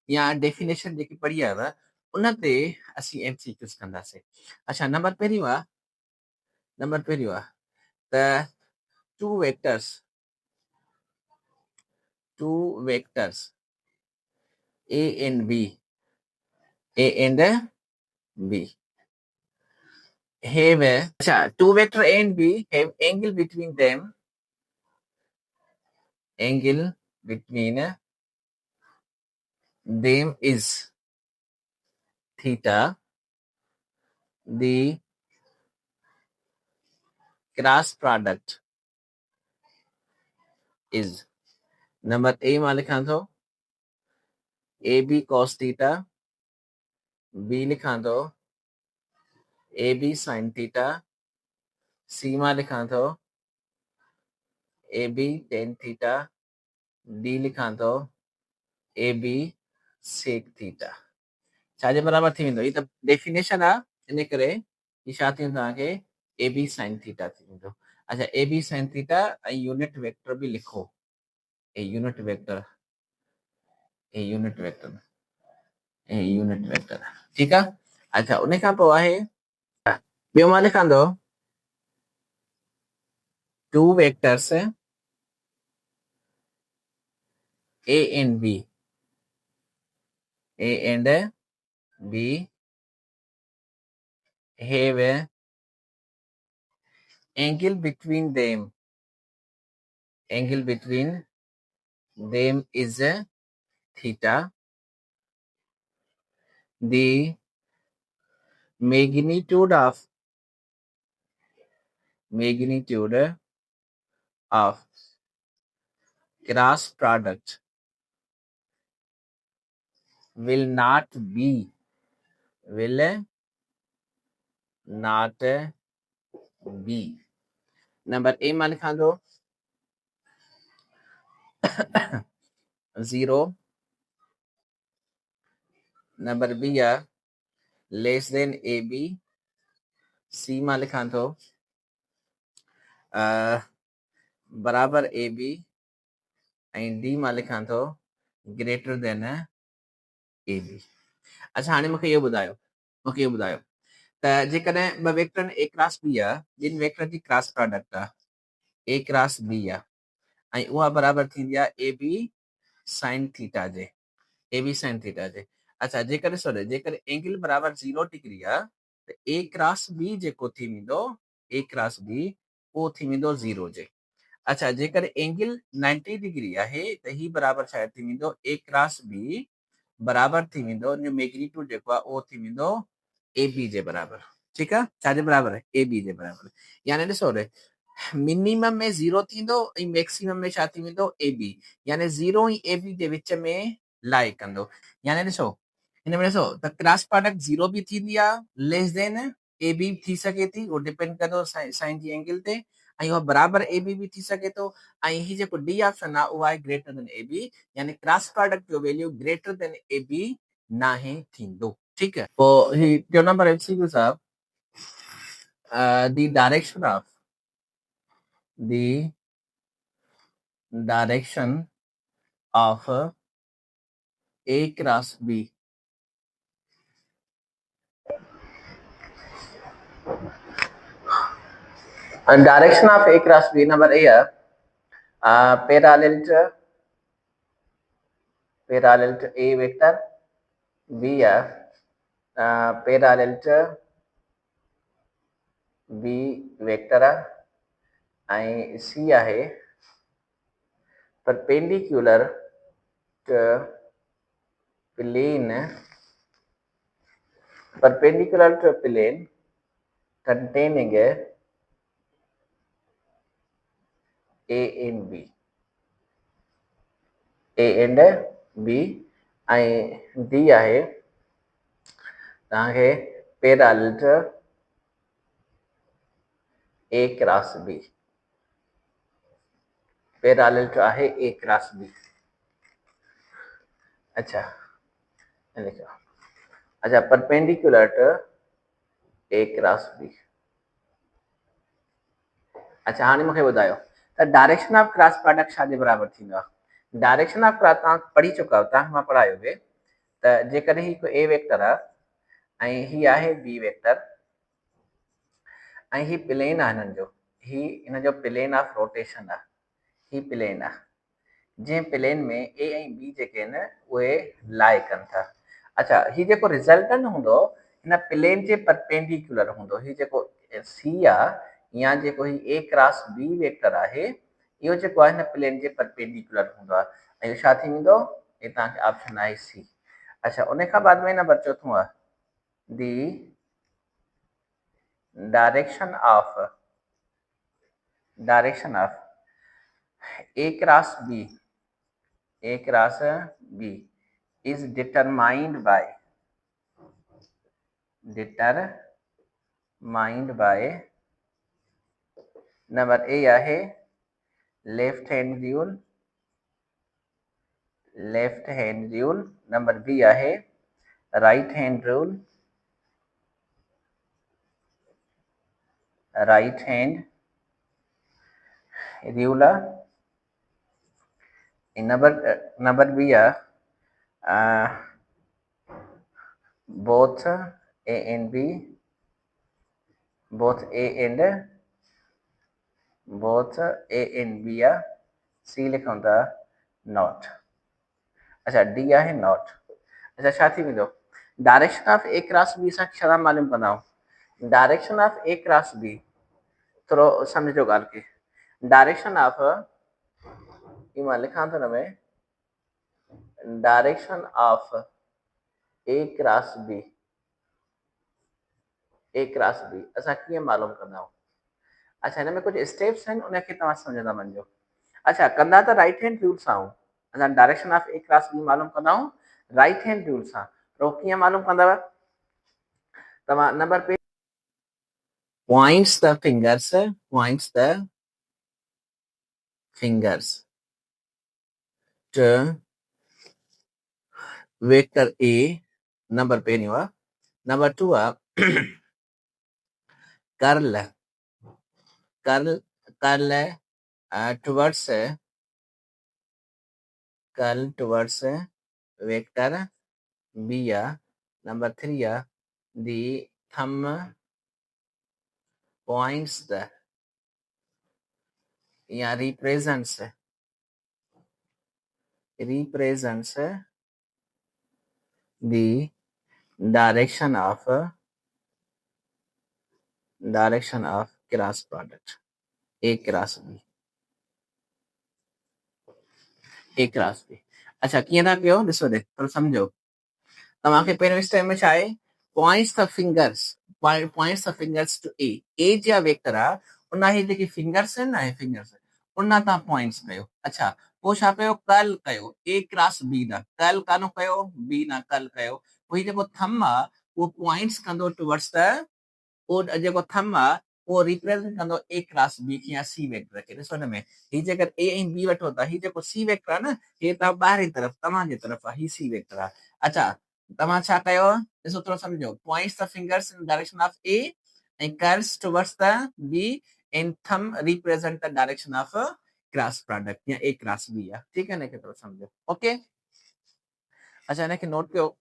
या डेफिनेशन जेकी पढ़ी आयव उन ते असीं एमसीक्यूज़ कंदासीं। अच्छा नंबर पहिरियों आहे त two vectors A and B have two vector A and B have angle between them is theta. The cross product is number A मा लिखां थो AB cos theta, B लिखां थो AB sin theta, C मा लिखां थो AB tan theta, D लिखां थो AB sec theta। छाजे बराबर थी वेंदो? ये त डेफिनेशन आहे, इन करे ही छा थी वेंदो तव्हांखे AB sin theta थी वेंदो। अच्छा AB sin theta ऐं यूनिट वेक्टर बि लिखो, यूनिट वेक्टर ठीकु आहे। अच्छा उन खां पोइ आहे ॿियो मां लिखां थो two vectors A and B have angle between them is theta. The magnitude of cross product will not be number A मां लिखां थो 0, नंबर बी आहे लेस देन ए बी, सी मां लिखां थो बराबर ए बी ऐं डी मां लिखां थो ग्रेटर देन ए बी। अच्छा हाणे मूंखे इहो ॿुधायो त जेकॾहिं ॿ वेक्टर ए क्रॉस बी आहे, ॿिनि वेक्टर जी क्रॉस प्रोडक्ट आहे ए क्रॉस बी आहे ऐं उहा बराबर थींदी आहे ए बी साइन थीटा जे। अच्छा जेकर एंगल बराबर 0 डिग्री आहे त ए क्रॉस बी जेको थी वेंदो उहो थी वेंदो 0 जे। अच्छा जेकर एंगल 90 डिग्री आहे त ही बराबर छा थी वेंदो ए क्रॉस बी बराबर थी वेंदो, उन जो मैग्नीट्यूड जेको आहे उहो थी वेंदो ए बी जे बराबर। ठीकु आहे, छाजे बराबर ए बी जे बराबर। यानी ॾिसो मिनिमम में 0 थींदो ऐं मैक्सिमम में छा थी वेंदो ए बी, यानी 0 ऐं ए बी जे विच में लाई कंदो। यानी ॾिसो हिन में ॾिसो त क्रॉस प्रोडक्ट 0 बि थींदी आहे, लेस देन ए बी थी सघे थी, उहो डिपेंड कंदो साइन जी एंगल ते, ऐं उहा बराबर ए बी बि थी सघे थो, ऐं ही जेको डी ऑप्शन आहे उहा आहे ग्रेटर देन ए बी, यानी क्रॉस प्रोडक्ट जो value greater than A B नाहे थींदो। ठीकु आहे, पोइ ही टियों नंबर एमसीक्यू साहब the direction of A cross B direction of A cross B number A parallel to a vector, b parallel to b vector and c आहे perpendicular to plane containing a and b and d आहे तव्हांखे parallel to a cross b parallel to आहे a cross b अच्छा लिखो अच्छा perpendicular to a cross b अच्छा हाणे मूंखे ॿुधायो त डायरेक्शन ऑफ क्रॉस प्रोडक्ट छाजे बराबर थींदो आहे डायरेक्शन ऑफ क्रॉस तव्हां पढ़ी चुका आहियो तव्हां मां पढ़ायो हुए त जेकॾहिं हिकु ए वेक्टर आहे ऐं हीअ आहे बी वेक्टर ऐं हीअ प्लेन आहे हिन जो प्लेन ऑफ रोटेशन आहे हीअ प्लेन आहे जंहिं प्लेन में ए ऐं बी जेके आहिनि उहे लाइ कनि था अच्छा हीअ जेको रिज़ल्टेंट हूंदो हिन प्लेन जे परपेंडिकुलर हूंदो हीअ जेको सी आहे या जेको ही ए क्रॉस बी वेक्टर आहे इहो जेको आहे हिन प्लेन जे परपेंडिकुलर हूंदो आहे ऐं इहो छा थी वेंदो हे तव्हांखे ऑप्शन आहे सी अच्छा उन खां बाद में नंबर चौथों आहे the direction of a cross b is determined by number a आहे left hand rule number b आहे right hand ruler number b both a and b c लिखूं था not अच्छा डी आहे नॉट अच्छा छा थी वेंदो direction of A cross B असां छा मालूम कंदा आहियूं direction of A cross B थोरो सम्झो ॻाल्हि खे डायरेक्शन ऑफ मां लिखां थो हिन में direction of A cross B असां कीअं मालूम कंदा आहियूं अच्छा हिन में कुझु स्टेप्स आहिनि उनखे तव्हां सम्झंदा वञिजो अच्छा कंदा त राइट हैंड रूल सां असां direction of A cross B मालूम कंदा आहियूं राइट हैंड रूल सां तो कीअं मालूम कंदव तव्हां नंबर पे points the fingers to vector a number पे नहीं हुआ number 2 curl towards vector b number 3 the thumb points the या represents the direction of cross product a cross b अच्छा कीअं था कयो ॾिसो ॾे थोरो सम्झो तव्हांखे पहिरियों स्टेप में छा आहे points the fingers to a जा वेक्टर आहे उन जी जेकी फिंगर्स आहिनि न फिंगर्स उन तव्हां पॉइंट्स कयो अच्छा पोइ छा कयो कर्ल कयो ए क्रॉस बी न कर्ल कानो कयो बी न कर्ल कयो पोइ जेको थंब आहे उहो पॉइंट्स कंदो टुवर्ड्स द उहो जेको थंब आहे उहो रिप्रेज़ेंट कंदो ए क्रॉस बी खे या सी वेक्टर खे ॾिसो हिन में हीअ जेकर ए ऐं बी वठो था हीअ जेको सी वेक्टर आहे न हीअ तव्हां ॿाहिरीं तरफ़ तव्हांजे तरफ़ आहे हीअ सी वेक्टर आहे अच्छा तव्हां छा कयो ॾिसो थोरो सम्झो points the fingers in direction of A and curves towards the B and thumb represent the direction of a cross product या A cross B है ठीक है ना के थोड़ा समझो ओके अच्छा ना के नोट कयो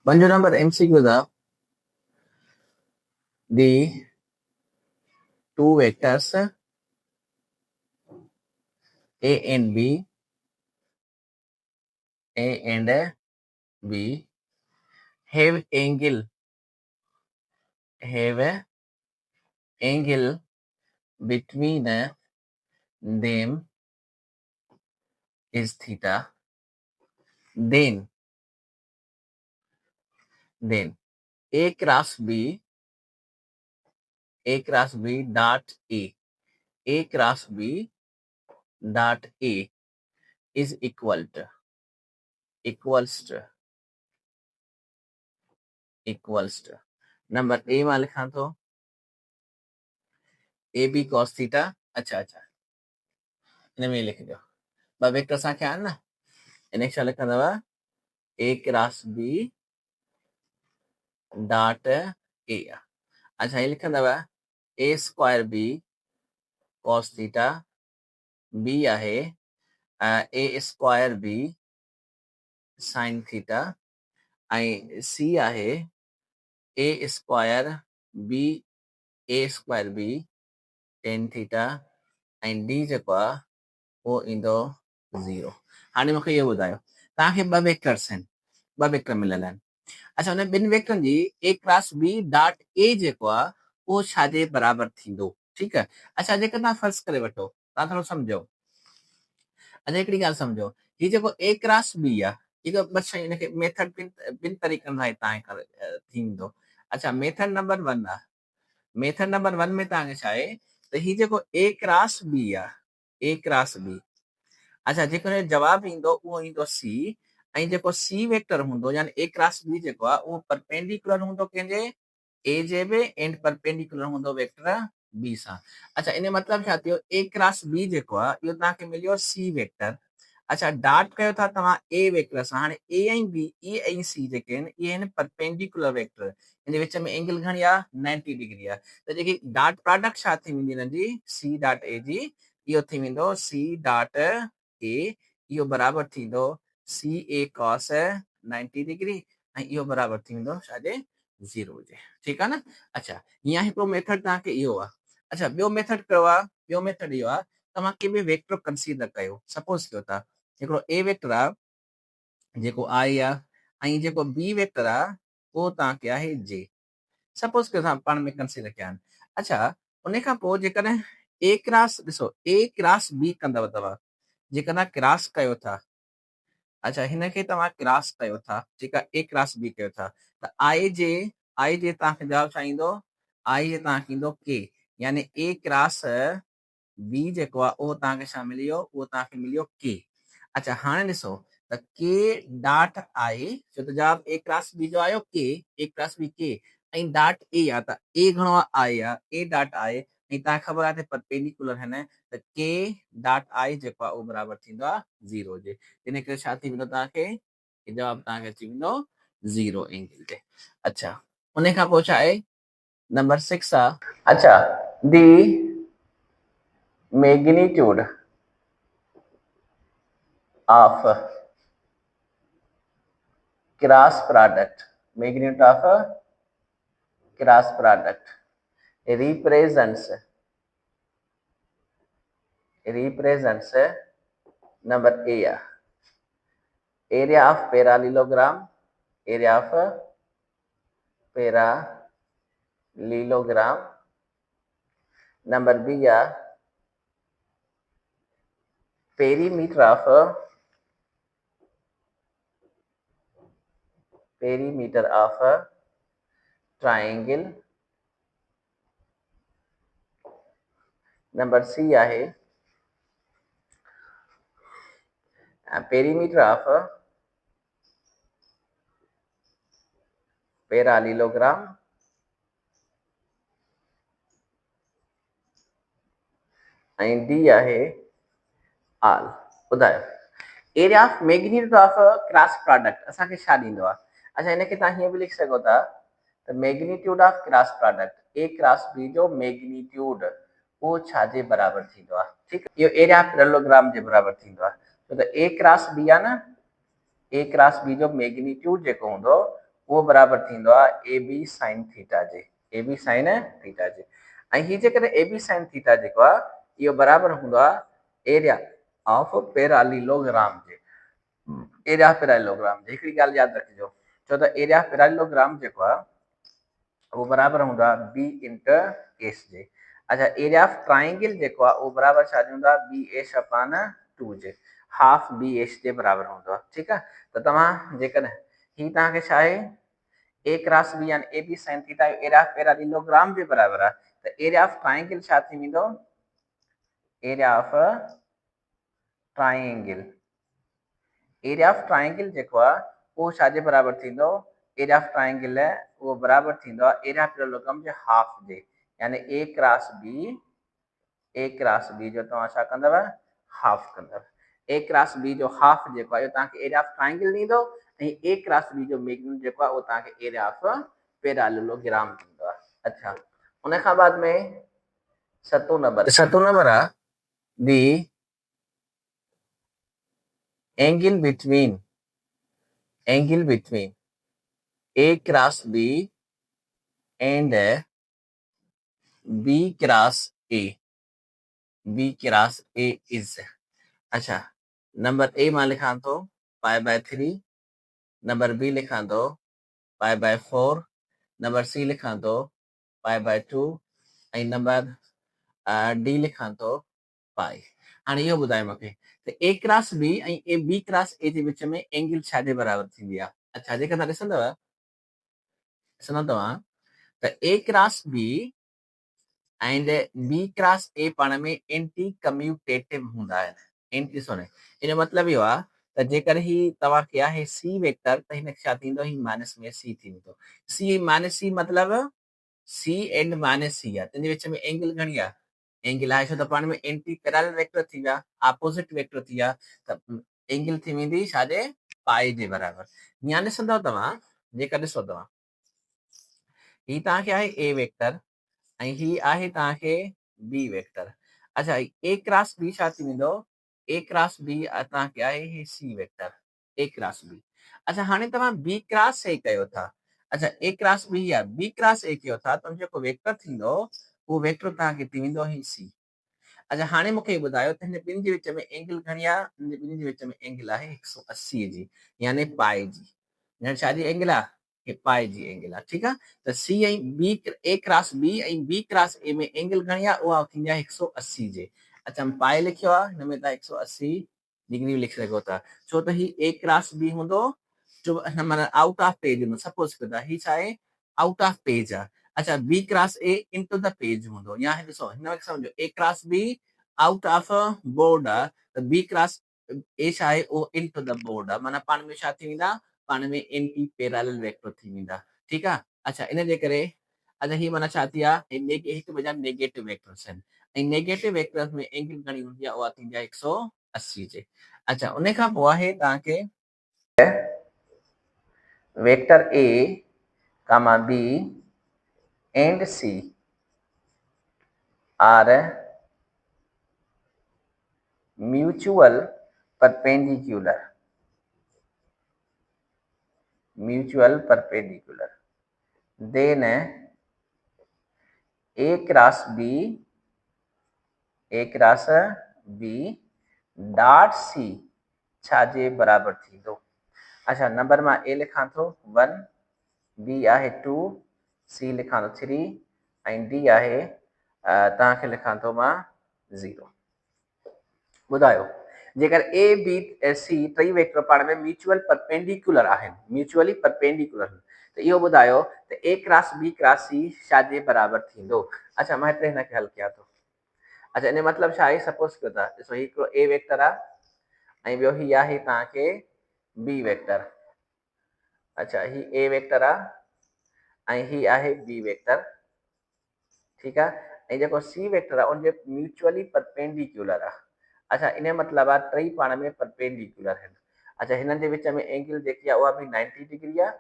पंजो नंबर MCQ था the two vectors A and B have angle between them is theta. Then A cross B dot A cross B dot A is equals to number A में लिखा तो AB cos theta. अच्छा इनमें लिख दो ब vector संख्या है ना इन्हें क्या लिखा था A cross B dot A। अच्छा ये लिखा था A square B cos theta B आहे A square B sin theta I C आहे A square B tan theta ऐं D जेको आहे वो ईंदो 0। हाणे मूंखे इहो ॿुधायो तव्हांखे ॿ वेक्टर्स आहिनि ॿ वेक्टर मिलियल आहिनि। अच्छा हुन ॿिनि वेक्टरनि जी A cross B dot A जेको आहे उहो छाजे बराबरि थींदो ठीकु आहे। अच्छा जेकर तव्हां फर्ज़ करे वठो तव्हां थोरो सम्झो। अच्छा हिकिड़ी ॻाल्हि सम्झो हीउ जेको A क्रॉस B आहे इहो ॿ शयूं हिनखे मेथड ॿिनि तरीक़नि सां तव्हां थींदो। अच्छा मेथड नंबर 1 आहे मेथड नंबर 1 में तव्हांखे छा आहे त हीउ जेको A क्रॉस B आहे A क्रॉस B अच्छा जेको जवाब ईंदो उहो ईंदो C ऐं जेको C वेक्टर हूंदो यानी A क्रॉस B जेको आहे उहो परपेंडिकुलर हूंदो कंहिंजे A J be and perpendicular हूंदो वेक्टर B सां। अच्छा इन मतलब छा थियो A क्रॉस B जेको आहे इहो तव्हांखे मिलियो C वेक्टर। अच्छा डॉट कयो था तव्हां A वेक्टर सां हाणे A ऐं B E ऐं C जेके आहिनि इहे आहिनि परपेंडिकुलर वेक्टर इन विच में एंगल घणी आहे 90 डिग्री आहे त जेकी डॉट प्रोडक्ट छा थी वेंदी हिननि जी C डॉट A जी इहो थी वेंदो C डॉट A इहो बराबरि थींदो CA cos 90 डिग्री ऐं इहो बराबरि थी वेंदो छाजे 0 जे ठीकु आहे न। अच्छा या हिकिड़ो मेथड तव्हांखे इहो आहे। अच्छा ॿियो मेथड कयो आहे ॿियो मेथड इहो आहे तव्हां के बि वेक्टर कंसीडर कयो सपोज कयो था हिकिड़ो A वेक्टर आहे जेको I आहे ऐं जेको B वेक्टर आहे उहो तव्हांखे आहे J सपोज कयो तव्हां पाण में कंसीडर कया आहिनि। अच्छा उन खां पोइ जेकॾहिं A क्रॉस ॾिसो A क्रॉस B कंदव तव्हां जेकॾहिं क्रॉस कयो था अच्छा हिनखे तव्हां क्रॉस कयो था ठीकु आहे A क्रॉस B कयो था त I जे तव्हांखे जवाब छा ईंदो I जे तव्हांखे ईंदो K यानी A क्रॉस B जेको आहे उहो तव्हांखे छा मिलियो उहो तव्हांखे मिलियो K। अच्छा हाणे ॾिसो त K डॉट I छो त जवाब A क्रॉस B जो आयो K A cross B K ऐं डॉट A आहे त A घणो आहे I आहे A डॉट I ऐं तव्हांखे ख़बर आहे त परपेंडिकुलर आहिनि त K डॉट I जेको आहे उहो बराबरि थींदो आहे 0 जे इन करे छा थी वेंदो तव्हांखे जवाब तव्हांखे अची वेंदो 0 एंगल ते। अच्छा उन खां पोइ छा आहे नंबर 6 आहे। अच्छा दी magnitude of cross product represents number A area of parallelogram number B perimeter of triangle number C आहे perimeter of parallelogram ऐं D आहे all। ॿुधायो area of magnitude of cross product असांखे छा ॾींदो आहे। अच्छा हिनखे तव्हां हीअं बि लिखी सघो था त magnitude of cross product A cross B जो मैग्नीट्यूड उहो छाजे बराबरि थींदो आहे ठीकु आहे इहो एरिया ऑफ पैरेललोग्राम जे बराबरि थींदो आहे छो त A क्रॉस B आहे न A क्रॉस B जो मैग्नीट्यूड जेको हूंदो वो बराबर थींदो आहे ए बी साइन थीटा जे, ए बी साइन थीटा जे। ऐं हीअ जेकॾहिं ए बी साइन थीटा जेको आहे इहो बराबर हूंदो आहे एरिया ऑफ पैरालीलोग्राम जे, एरिया ऑफ पैरालीलोग्राम जे। हिकिड़ी ॻाल्हि यादि रखिजो, छो त एरिया ऑफ पैरालीलोग्राम जेको आहे वो बराबर हूंदो आहे बी इंटर एस जे। अच्छा, एरिया ऑफ ट्राइंगल जेको आहे उहो बराबर छा हूंदो आहे बी एच अपान 2 जे, हाफ बी एच जे बराबर हूंदो आहे। ठीकु आहे, त तव्हां जेकॾहिं हीअ तव्हांखे छा आहे ए क्रॉस बी यानी A B sine theta area of parallelogram जे बराबर आहे, त एरिया ऑफ ट्राइंगल छा थी वेंदो, area of triangle, area of triangle जेको आहे उहो छाजे बराबर थींदो, एरिया ऑफ ट्राइंगल उहो बराबर थींदो आहे area of parallelogram J half जे, यानी ए क्रॉस बी, ए क्रॉस बी जो तव्हां छा कंदव हाफ कंदव। ए क्रॉस बी जो हाफ जेको आहे इहो तव्हांखे एरिया ऑफ ट्राइंगल ॾींदो ऐं ए क्रॉस बी जो मैग्नीट्यूड जेको आहे उहो तव्हांखे एरिया ऑफ पैरालीलोग्राम ॾींदो आहे। अच्छा, उन खां बाद में सतों नंबर आहे दी angle between A cross B and B cross A is, अच्छा, नंबर ए मां लिखां थो π/3, नंबर बी लिखां थो π/4, नंबर सी लिखां थो π/2 ऐं नंबर डी लिखां थो पाई। हाणे इहो ॿुधायो मूंखे त ए क्रॉस बी ऐं बी क्रॉस ए जे विच में एंगल छाजे बराबर थींदी आहे। अच्छा, जेका तव्हां ॾिसंदव तव्हां त A cross B and B cross A पाण में एंटी कम्यूटेटिव हूंदा आहिनि। एंटी सोने इन मतिलबु इहो आहे त जेकर ही तव्हांखे आहे सी वेक्टर त हिन छा थींदो, ही माइनस में सी थींदो। सी माइनस सी मतिलबु सी एंड माइनस सी आहे, तिन विच में एंगल घणी आहे, एंगल आहे, छो त पाण में एंटी पैरेलल वेक्टर थी विया, ऑपोजिट वेक्टर थी विया, त एंगल थी वेंदी छाजे पाई जे बराबर। या ॾिसंदव तव्हां, जेकर ॾिसो तव्हां ही तव्हांखे आहे ए वेक्टर ऐं ही आहे तव्हांखे बी वेक्टर। अच्छा, ए क्रॉस बी छा थी वेंदो, ए क्रॉस बी तव्हांखे आहे ही सी वेक्टर, ए क्रॉस बी। अच्छा, हाणे तव्हां बी क्रॉस ए कयो था, अच्छा ए क्रॉस बी या बी क्रॉस ए कयो था, त जेको वेक्टर थींदो उहो वेक्टर तव्हांखे थी वेंदो ही सी। अच्छा, हाणे मूंखे ॿुधायो त हिन ॿिनि जे विच में एंगल घणी आहे, हिन ॿिनि जे विच में एंगल आहे 180 जी, यानी पाई जी, यानी छाजी एंगल आहे, हे पाई जी एंगल आहे। ठीकु आहे, त सी ऐं बी, ए क्रॉस बी ऐं बी क्रॉस ए में एंगल घणी आहे, उहा थींदी आहे 180 जे। अच्छा, पाई लिखियो आहे, हिन में तव्हां 180 डिग्री लिखी सघो था, छो त ही ए क्रॉस बी हूंदो जो माना आउट ऑफ पेज हूंदो, सपोज कयो ही छा आहे आउट ऑफ पेज आहे। अच्छा, B cross A into the page हूंदो, या ॾिसो हिन में सम्झो A cross B out of board आहे, त बी क्रॉस ए छा आहे उहो इनटू द बोर्ड आहे, माना पाण में छा थी वेंदा, पाण में एंटी पैरेलल वेक्टर थी वेंदा। ठीकु आहे, अच्छा इन जे करे अच्छा ही माना छा थी आहे, हिकु ॿिए जा नेगेटिव वेक्टर्स आहिनि ऐं नेगेटिव वेक्टर्स में एंगल घणी हूंदी आहे, उहा थींदी आहे 180 जे। अच्छा, उन खां पोइ आहे तव्हांखे vector A comma B and C are mutual perpendicular, then a cross b dot c छाजे बराबर थींदो। अच्छा, नंबर मां ए लिखां थो 1, बी आहे 2, सी लिखां थो 3 ऐं डी आहे तव्हांखे लिखां थो मां 0। ॿुधायो, जेकर ए बी सी टई वेक्टर पाण में म्यूचुअल परपेंडिकुलर आहिनि, म्यूचुअली परपेंडिकुलर, त इहो ॿुधायो त ए क्रॉस बी क्रॉस सी छाजे बराबर थींदो। अच्छा, मां हिते हिनखे हल कयां थो। अच्छा, इन मतिलबु छा आहे, सपोज कयो था ॾिसो हिकिड़ो ए वेक्टर आहे ऐं ॿियो ही आहे तव्हांखे बी वेक्टर। अच्छा, ही ए वेक्टर आहे ऐं ही आहे बी वेक्टर। ठीकु आहे, ऐं जेको सी वेक्टर आहे उनजे म्यूचुअली परपेंडिकुलर आहे। अच्छा, इन मतिलबु आहे टई पाण में परपेंडिकुलर आहिनि। अच्छा, हिननि जे विच में एंगल जेकी आहे उहा बि 90 डिग्री आहे,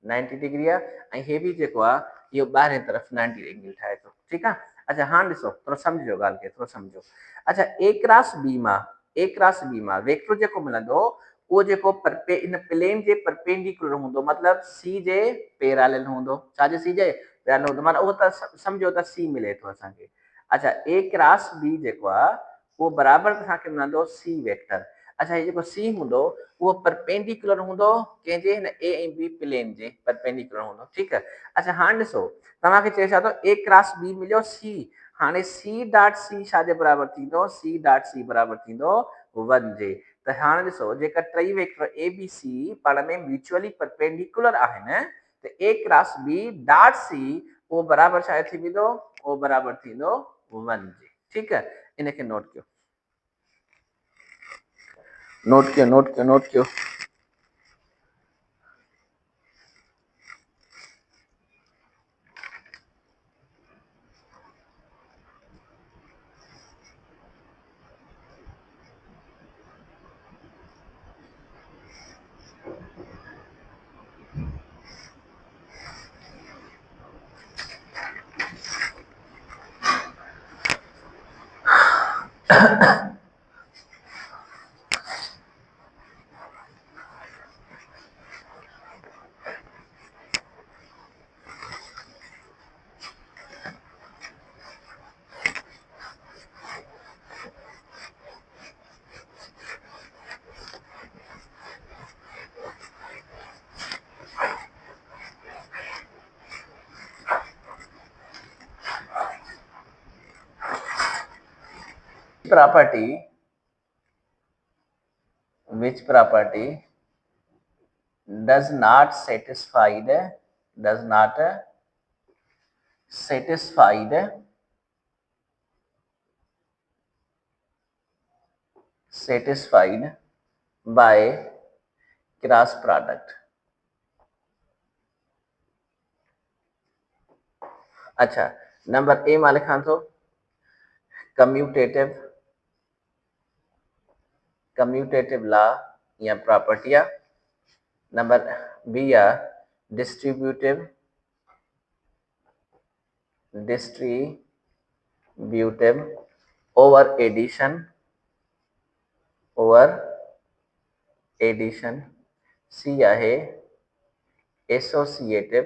90 डिग्री आहे ऐं हे बि जेको आहे इहो ॿाहिरि तरफ़ 90 एंगल ठाहे थो। ठीकु आहे, अच्छा हाणे ॾिसो थोरो सम्झो ॻाल्हि खे, थोरो सम्झो। अच्छा, ए क्रॉस बी मां वेक्टर जेको मिलंदो वो जेको इन प्लेन जे परपेंडिकुलर हूंदो, मतलब सी जे पैरेलल हूंदो। छा जे सी जे पैरेलल हूंदो, माना उहो त सम्झो त सी मिले थो असांखे। अच्छा, ए क्रॉस बी जेको आहे उहो बराबरि असांखे मिलंदो सी वेक्टर। अच्छा, ये जेको सी हूंदो उहो परपेंडिकुलर हूंदो कंहिंजे, हिन ए ऐं बी प्लेन जे परपेंडिकुलर हूंदो। ठीकु आहे। अच्छा, हाणे ॾिसो तव्हांखे चए छा थो, ए क्रॉस बी मिलियो सी। हाणे सी डॉट सी छाजे बराबरि थींदो, सी डॉट सी बराबरि थींदो 1 जे। त हाणे ॾिसो जेका टई वेक्टर ए बी सी पाण में म्यूचुअली परपेंडिकुलर आहिनि, त A cross B dot C उहो बराबरि छा थी वेंदो, उहो बराबरि थींदो 1 जे। ठीकु आहे, इनखे नोट कयो, नोट कयो, नोट कयो, नोट कयो। Which property does not satisfied by cross product। अच्छा, नंबर ए मां लिखां थो कम्यूटेटिव लॉ या प्रॉपर्टी आहे। नंबर बी आहे डिस्ट्रीब्यूटिव ओवर एडिशन। सी आहे associative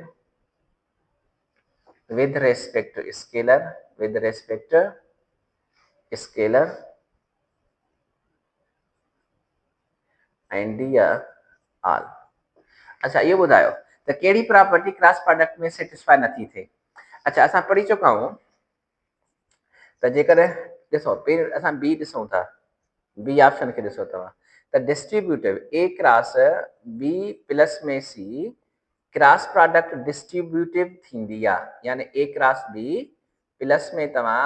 with respect to scalar and D आहे ऑल। अच्छा, ये ॿुधायो त कहिड़ी प्रॉपर्टी क्रॉस प्रोडक्ट में सेटिस्फाई नथी थिए। अच्छा, असां पढ़ी चुका आहियूं त जेकर ॾिसो पहिरियों असां बी ॾिसूं था, बी ऑप्शन खे ॾिसो तव्हां, त डिस्ट्रीब्यूटिव ए क्रॉस बी प्लस में सी क्रॉस प्रोडक्ट डिस्ट्रीब्यूटिव थींदी आहे। यानी ए क्रॉस बी प्लस में तव्हां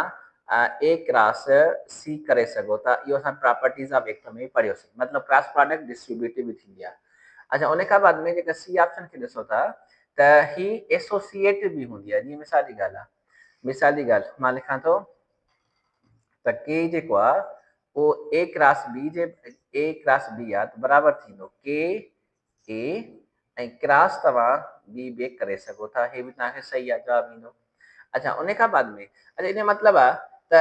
ए क्रॉस सी करे सघो था। इहो असां प्रॉपर्टीज़ ऑफ वेक्टर में पढ़ियोसीं, मतिलबु क्रॉस प्रोडक्ट डिस्ट्रीब्यूटिव बि थींदी आहे। अच्छा, उन खां बाद में जेका सी ऑप्शन खे ॾिसो था त ही एसोसिएटिव बि हूंदी आहे। जीअं मिसाल जी ॻाल्हि आहे, मिसाल जी ॻाल्हि मां लिखां थो त के जेको आहे उहो ए क्रॉस बी आहे त बराबरि थींदो के ए ऐं क्रॉस तव्हां बी बे करे सघो था। हे बि तव्हांखे सही आहे, जवाबु ईंदो। अच्छा, उन खां बाद में अच्छा इन मतिलबु आहे त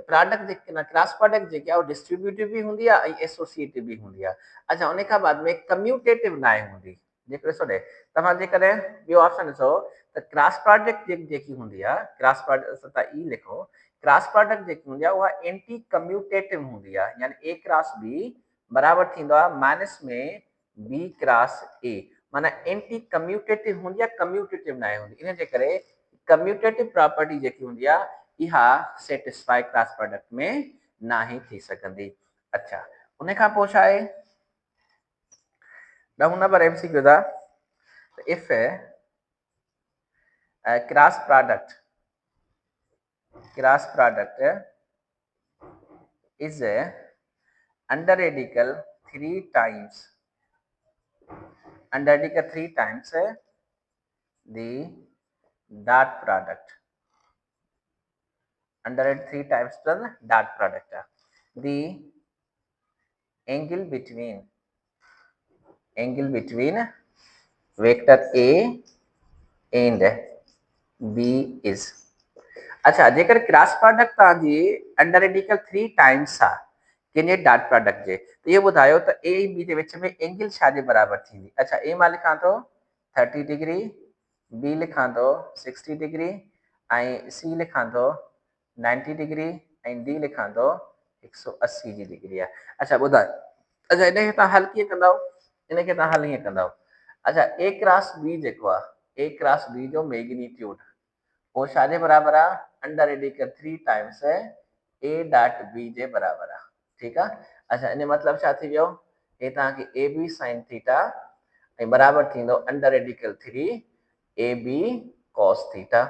प्रोडक्ट जेके क्रॉस प्रोडक्ट जेकी आहे उहा डिस्ट्रीब्यूटिव बि हूंदी आहे ऐं एसोसिएटिव बि हूंदी आहे। अच्छा, उन खां बाद में कम्यूटेटिव न आहे हूंदी। जेको ॾिसो ॾे तव्हां जेकॾहिं ॿियो ऑप्शन ॾिसो त क्रॉस प्रोडक्ट जेकी हूंदी आहे, क्रॉस प्रोडक्ट तव्हां ई लिखो, क्रॉस प्रोडक्ट जेकी हूंदी आहे उहा एंटी कम्यूटेटिव हूंदी आहे। यानी ए क्रॉस बी बराबरि थींदो आहे माइनस में बी क्रॉस ए, माना एंटी कम्यूटेटिव हूंदी आहे, कम्यूटेटिव न आहे हूंदी। इन जे करे कम्यूटेटिव प्रॉपर्टी जेकी हूंदी आहे इहा सेटिस्फाई क्रॉस प्रोडक्ट में ना ही थी सघंदी। अच्छा, उन खां पोइ छा आहे, 10 नंबर एमसीक्यू था। If cross product is under radical 3 times the dot product, under 3 times the dot product, the angle between vector A and B is। अच्छा, जेकर क्रॉस प्रोडक्ट तव्हांजी अंडर रेडिकल 3 टाइम्स आहे, कंहिंजे डॉट प्रोडक्ट जे। त इहो ॿुधायो त ए ऐं बी जे विच में एंगल छा जे बराबरि थींदी। अच्छा, ए मां लिखां थो 30 डिग्री, बी लिखां थो 60 डिग्री ऐं सी लिखां थो 90 डिग्री ऐं डी लिखां थो 180 जी डिग्री आहे। अच्छा ॿुधायो, अच्छा इनखे तव्हां हल कीअं कंदव? इनखे तव्हां हल ईअं कंदव, अच्छा ए क्रॉस बी जेको आहे, ए क्रॉस बी जो मैग्नीट्यूड वो छा जे बराबरि आहे? Under radical 3 times A dot B जे बराबरि आहे। ठीकु आहे। अच्छा, इन मतिलबु छा थी वियो? हे तव्हांखे ए बी साइन थीटा ऐं बराबरि थींदो under radical 3 A B cos theta.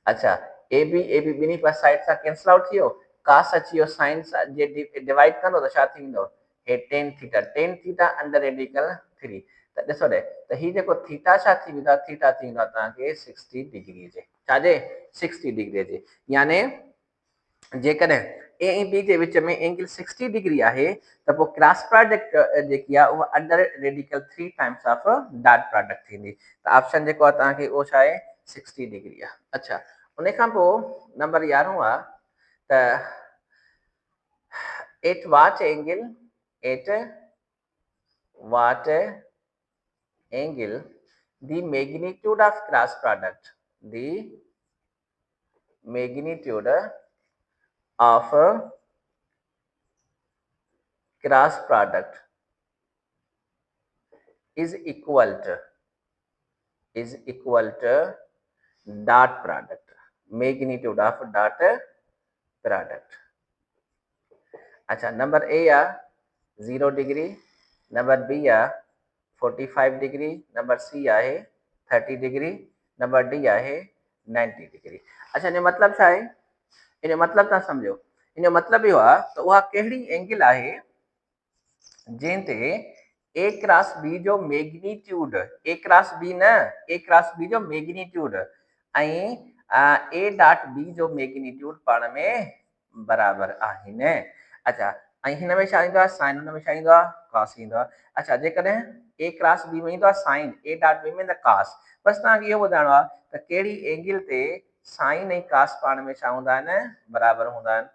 अच्छा, ए बी ॿिन्ही पासे साइड सां कैंसिल आउट थी वियो, कास अची वियो, साइन सां जे डिवाइड कंदो त छा थींदो? हे टेन थीटा अंडर रेडिकल 3। त ॾिसो ॾे, त हीउ जेको थीटा छा थी वेंदो आहे? थीटा थी वेंदो आहे तव्हांखे 60 डिग्री जे, छाजे? 60 डिग्री जे। यानी जेकॾहिं ए ऐं बी जे विच में एंगल 60 डिग्री आहे त पोइ क्रॉस प्रोडक्ट जेकी आहे उहा under radical 3 times of dot product थींदी। त ऑप्शन जेको आहे तव्हांखे उहो छा आहे? 60 डिग्री आहे। अच्छा, उन खां पोइ नंबर 11 आहे त at what angle the magnitude of cross product, the magnitude of cross product is equal to dot product, magnitude of dot product. अच्छा, नंबर ए या 0 डिग्री, नंबर बी या 45 डिग्री, नंबर सी आहे 30 डिग्री, नंबर डी आहे 90 degree. अच्छा, इन मतिलबु छा आहे? इन मतिलबु तव्हां सम्झो, इन मतिलबु इहो आहे त उहा कहिड़ी एंगल आहे जंहिं ते ए क्रॉस बी जो मैग्नीट्यूड, ए क्रॉस बी न, ए क्रॉस बी जो मैग्नीट्यूड ऐं ए डॉट बी जो मैग्नीट्यूड पाण में बराबरि आहिनि। अच्छा, ऐं हिन में छा ईंदो आहे? साइन, हुन में छा ईंदो आहे? कॉस ईंदो आहे। अच्छा, जेकॾहिं ए क्रॉस बी में ईंदो आहे साइन, ए डॉट बी में ईंदो आहे कॉस। बसि तव्हांखे इहो ॿुधाइणो आहे त कहिड़ी एंगल ते साइन ऐं कॉस पाण में छा हूंदा आहिनि? बराबरि हूंदा आहिनि।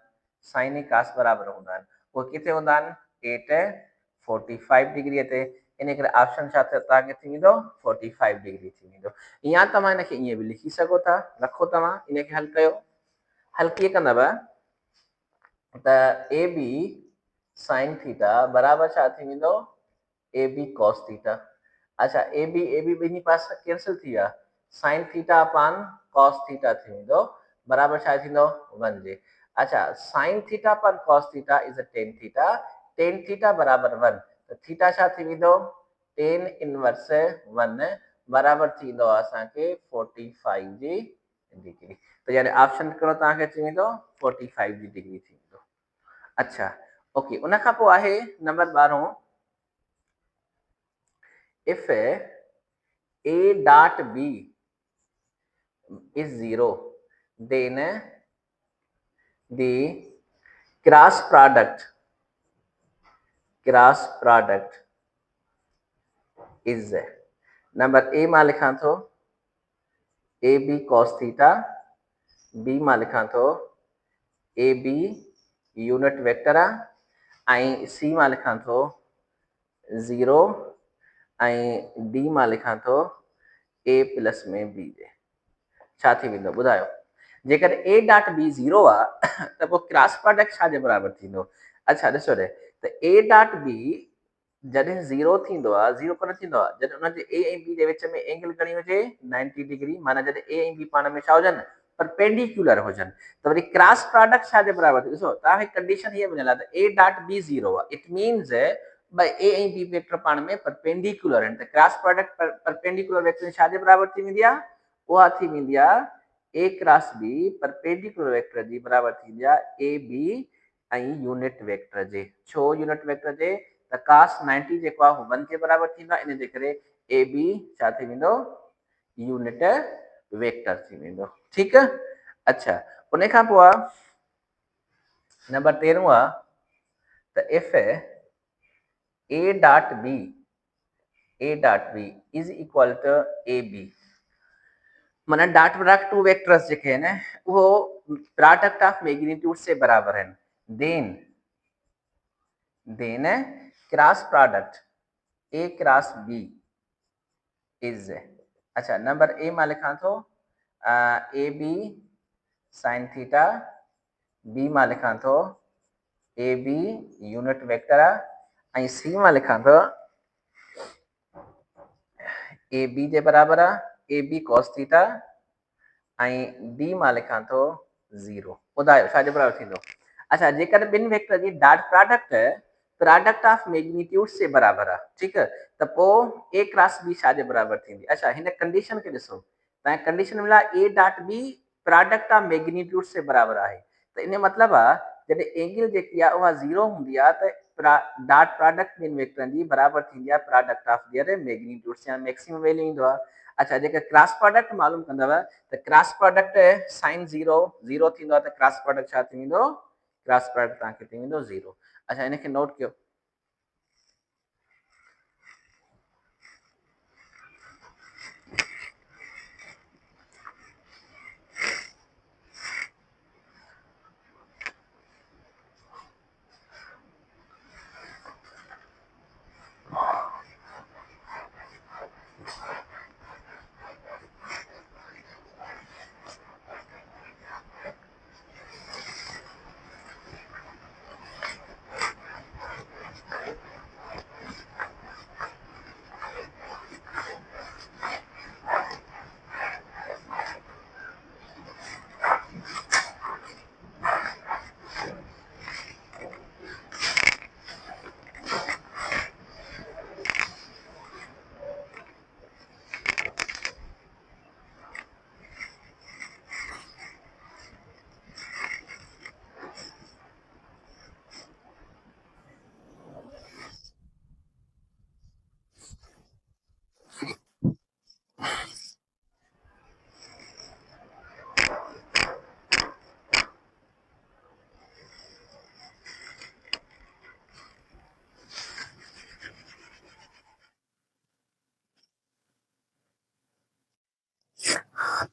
साइन ऐं कॉस बराबरि हूंदा आहिनि। उहे किथे हूंदा आहिनि? 45 डिग्रीअ ते। इन करे ऑप्शन छा तव्हांखे थी वेंदो? 45 डिग्री थी वेंदो। या तव्हां हिनखे ईअं बि लिखी सघो था, रखो तव्हां इनखे हल कयो। हल कीअं कंदव त ए बी साइन थीटा बराबरि छा थी वेंदो? A B cos theta. अच्छा, ए बी ॿिन्ही पासे कैंसिल थी विया, sine theta upon cos theta थी वेंदो बराबरि छा थींदो? 1 जे। अच्छा, sine theta upon cos theta is tan theta, tan theta बराबरि 1, त थीटा छा थी वेंदो? टेन इनवर्स 1 बराबरि थींदो आहे असांखे 45 जी डिग्री। त यानी ऑप्शन कहिड़ो तव्हांखे अची वेंदो? 45 जी डिग्री थी वेंदो। अच्छा, ओके, उन खां पोइ आहे number 12, if a dot b is 0, then the cross product is, number A मां लिखां थो A B cos theta, B मां लिखां थो ए बी यूनिट वेक्टर आहे ऐं सी मां लिखां थो 0 ऐं डी मां लिखां थो ए प्लस में बी जे। छा थी वेंदो ॿुधायो? जेकॾहिं ए डॉट बी 0 आहे त पोइ क्रॉस प्रोडक्ट छा जे बराबरि थींदो? अच्छा ॾिसो रे, त ए डॉट बी जॾहिं 0 थींदो आहे, 0 कोन थींदो आहे जॾहिं हुनजे ए ऐं बी जे विच में एंगल घणी हुजे? 90 डिग्री। माना जॾहिं ए ऐं बी पाण में छा हुजनि? परपेंडिकुलर हुजनि। त वरी क्रॉस प्रोडक्ट छा जे बराबरि? ॾिसो, तव्हांखे कंडीशन हीअ ॿुधाइण त ए डॉट बी 0 आहे, इट मीन्स भाई ए ऐं बी वेक्टर पाण में परपेंडिकुलर आहिनि। त क्रॉस प्रोडक्ट परपेंडिकुलर वेक्टर छा जे बराबरि थी वेंदी आहे? उहा थी वेंदी आहे A cross B perpendicular vector जी बराबरि थींदी आहे ए बी ऐं यूनिट वेक्टर जे। छो यूनिट वेक्टर जे? त cos 90 जेको आहे उहो 1 जे बराबरि थींदो आहे, इन जे करे ए बी छा थी वेंदो? यूनिट वेक्टर थी वेंदो। ठीकु आहे। अच्छा, उन खां पोइ आहे नंबर 13 आहे त if A dot B is equal to A B, माना डॉट प्रोडक्ट टू वेक्टर्स जेके आहिनि उहो प्रोडक्ट ऑफ मैग्नीट्यूड से बराबरि आहिनि, then then cross product A cross B is, अच्छा नंबर ए मां लिखां थो A B sine theta, B मां लिखां थो ए बी यूनिट वेक्टर आहे ऐं सी मां लिखां थो ए बी जे बराबरि आहे ए बी कॉस थीटा ऐं डी मां लिखां थो 0। ॿुधायो छाजे बराबरि थींदो? अच्छा जेकॾहिं ॿिनि वेक्टर जी डॉट प्रोडक्ट ऑफ मैग्नीट्यूड्स जे बराबरि आहे, ठीकु आहे, त पोइ ए क्रॉस बी छाजे बराबरि थींदी? अच्छा हिन कंडीशन खे ॾिसो, तव्हांखे कंडीशन मिला A dot B product of magnitudes जे बराबरि आहे, त इन मतिलबु आहे जॾहिं एंगल जेकी आहे उहा 0 हूंदी आहे त डॉट प्रोडक्ट ॿिनि वेक्टरनि जी बराबरि थींदी आहे प्रोडक्ट ऑफ देयर मैग्नीट्यूड्स या मैक्सिमम वैल्यू ईंदो आहे। अच्छा जेकर क्रॉस प्रोडक्ट मालूम कंदव त क्रॉस प्रोडक्ट साइन 0 थींदो आहे, त क्रॉस प्रोडक्ट छा थी वेंदो? क्रॉस प्रोडक्ट तव्हांखे थी वेंदो 0। अच्छा इनखे नोट कयो।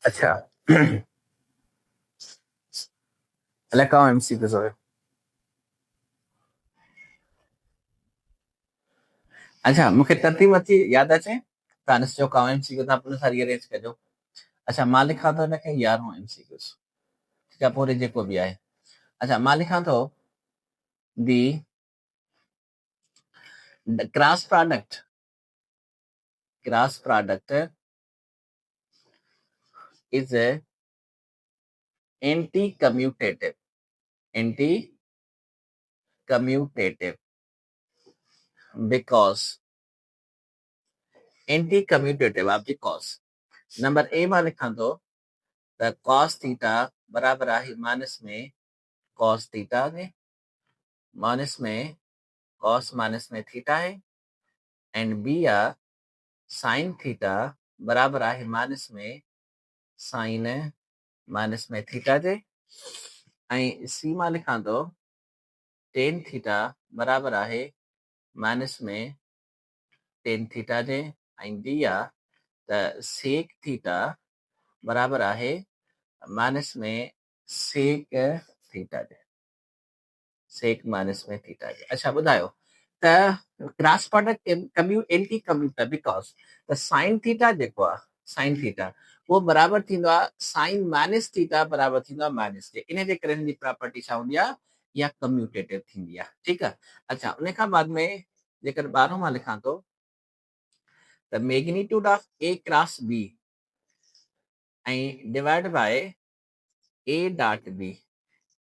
अच्छा अलाए कहाँ एमसीक्यू हुयो। अच्छा मूंखे तरतीब अची यादि अचे, तव्हां ॾिसिजो कहाँ एमसीक्यू तव्हां पुलिस सां रीअरेंज कजो। अच्छा मां लिखां थो हिनखे 11 एमसीक्यूस, ठीकु आहे, पोइ जेको बि आहे। अच्छा मां लिखां थो the cross product is a anti-commutative because number A मां लिखां थो त cos थीटा बराबरि आहे माइनस में cos थीटा जे माइनस में cos माइनस में थीटा है एंड बी आहे साइन थीटा बराबरि आहे माइनस में साइन माइनस में थीटा जे ऐं सी मां लिखां थो टेन थीटा बराबरि आहे माइनस में टेन थीटा जे ऐं डी आहे त सेक थीटा बराबरि आहे माइनस में सेक थीटा जे, सेक माइनस में थीटा जे। अच्छा ॿुधायो त cross product anti commuter because त साइन थीटा जेको आहे साइन थीटा उहो बराबरि थींदो आहे साइन माइनस थीटा बराबरि थींदो आहे माइनस जे, इन जे करे हिन जी प्रॉपर्टी छा हूंदी आहे, इहा कम्यूटेटिव थींदी आहे, ठीकु आहे। अच्छा उन खां बाद में जेकर 12 मां लिखां थो त magnitude of A cross B ऐं divide by A dot B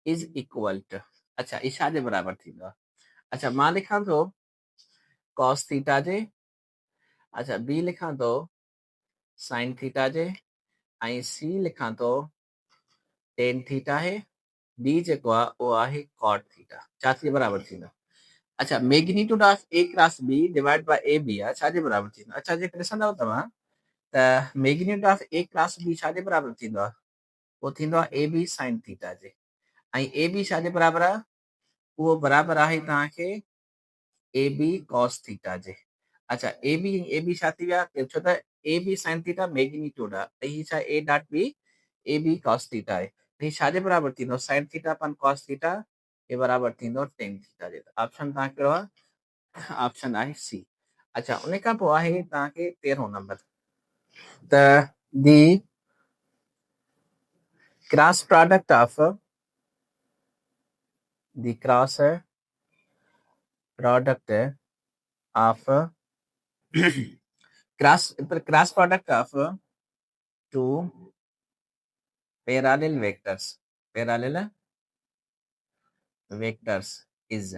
is equal to, अच्छा ई छाजे बराबरि थींदो आहे? अच्छा मां लिखां थो cos थीटा जे, अच्छा बी लिखां थो साइन थीटा जे ऐं सी लिखां थो टेन थीटा है, डी जेको आहे उहो आहे कॉट थीटा, छा थी बराबरि थींदो? अच्छा magnitude of A cross B divide by A B आहे छाजे बराबरि थींदो? अच्छा जेकर ॾिसंदव तव्हां त magnitude of A cross B छाजे बराबरि थींदो आहे? उहो थींदो आहे ए बी साइन थीटा जे ऐं ए बी छाजे बराबरि आहे? उहो बराबरि आहे तव्हांखे ए बी कॉस थीटा जे। अच्छा ए बी छा थी विया, छो त A B sine theta magnitude आहे त हीअ छा A dot B A B cos theta आहे, हीअ छाजे बराबरि थींदो? Sine theta upon cos theta ए बराबर थींदो टेन थीटा जे। ऑप्शन तव्हां कहिड़ो आहे? ऑप्शन आहे सी। अच्छा, उन खां पोइ आहे तव्हांखे 13 नंबर, त the cross product of the cross product of cross product of two parallel vectors is,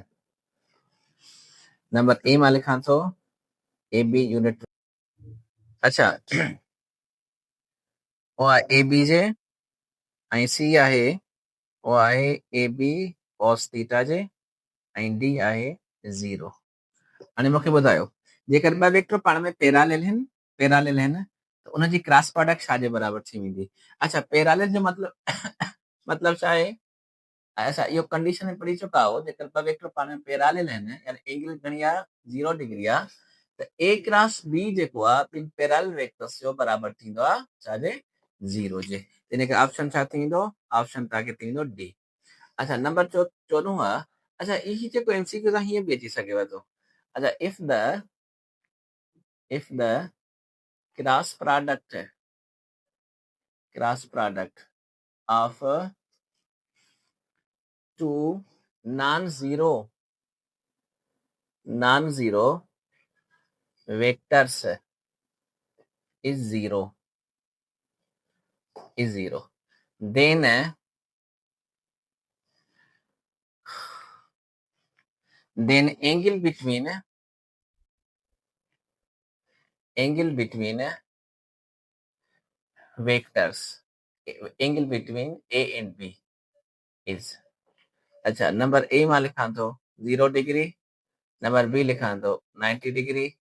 number A मां लिखां थो ए बी यूनिट। अच्छा, वो आहे ए बी जे, ऐं सी आहे वो आहे ए बी कॉस थीटा जे, ऐं डी आहे 0। हाणे मूंखे ॿुधायो, जेकर ॿ वेक्टर पाण में पैरेलल आहिनि त उनजी क्रॉस प्रोडक्ट छाजे बराबर थी वेंदी? अच्छा, पैरेलल जो मतलब छा आहे? असां इहो कंडीशन में पढ़ी चुका हो, जेकर ॿ वेक्टर पाण में पैरेलल आहिनि, यानी एंगल घणी आहे 0 डिग्री आहे, त ए क्रॉस बी जेको आहे ॿिनि पैरेलल वेक्टर्स जो बराबर थींदो आहे छाजे? 0 जे। इन करे ऑप्शन छा थींदो? ऑप्शन तव्हांखे थींदो डी। अच्छा, नंबर 14 आहे। अच्छा, इही जेको एमसीक्यू सां हीअं बि अची सघेव थो। अच्छा, if the cross product of two non-zero vectors is zero, then angle between vectors, angle between A and B is, अच्छा, नंबर ए मां लिखां थो 0 डिग्री, नंबर बी लिखां थो 90 डिग्री,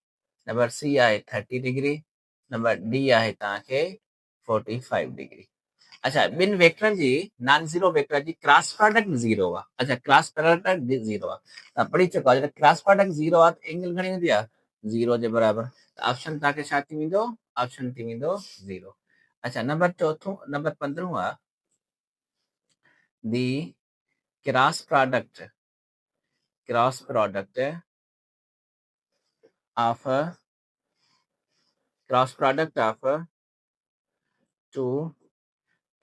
नंबर सी आहे 30 डिग्री, नंबर डी आहे तव्हांखे 45 degree. अच्छा, ॿिनि वेक्टरनि जी नॉन ज़ीरो वेक्टर जी क्रॉस प्रोडक्ट 0 आहे। अच्छा, क्रॉस प्रोडक्ट 0 आहे, तव्हां पढ़ी चुका आहियो, क्रॉस प्रोडक्ट 0 आहे त एंगल घणी हूंदी आहे? 0 जे बराबर। ऑप्शन तव्हांखे छा थी वेंदो? ऑप्शन थी वेंदो 0। अच्छा, नंबर 15 आहे the cross product of two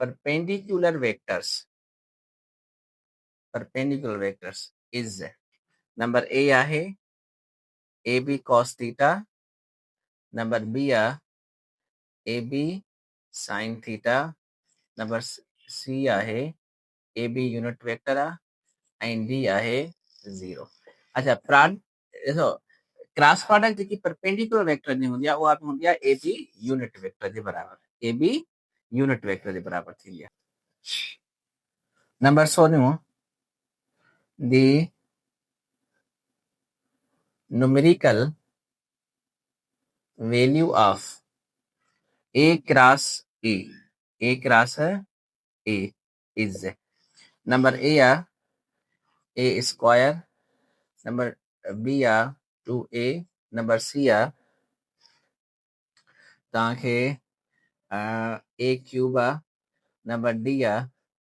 perpendicular vectors is, number A आहे A B cos theta, number B आहे A B sin theta, number C आहे ए बी यूनिट वेक्टर आहे, ऐं डी आहे 0। अच्छा, ॾिसो, क्रॉस प्रोडक्ट जेकी परपेंडिकुलर वेक्टर जी हूंदी आहे उहा हूंदी आहे ए बी यूनिट वेक्टर जे बराबर, ए बी यूनिट वेक्टर जे बराबर थींदी आहे। Number 16 the numerical value of A cross A is, number A आहे ए स्क्वायर, नंबर बी आहे 2a, नंबर सी आहे तव्हांखे ए क्यूब आहे, नंबर डी आहे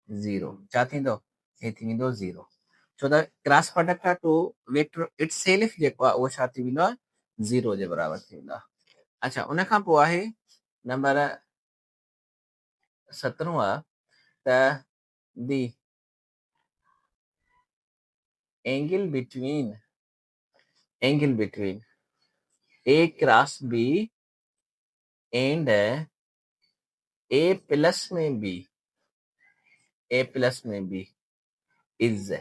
0। छा थींदो? हे थी वेंदो 0, छो त क्रॉस प्रोडक्ट आहे टू वेक्टर इट सेल्फ जेको आहे उहो छा थी वेंदो आहे? 0 जे बराबर थी वेंदो आहे। अच्छा, उन खां पोइ आहे नंबर 17 आहे त दी angle between A cross B and A plus में B is,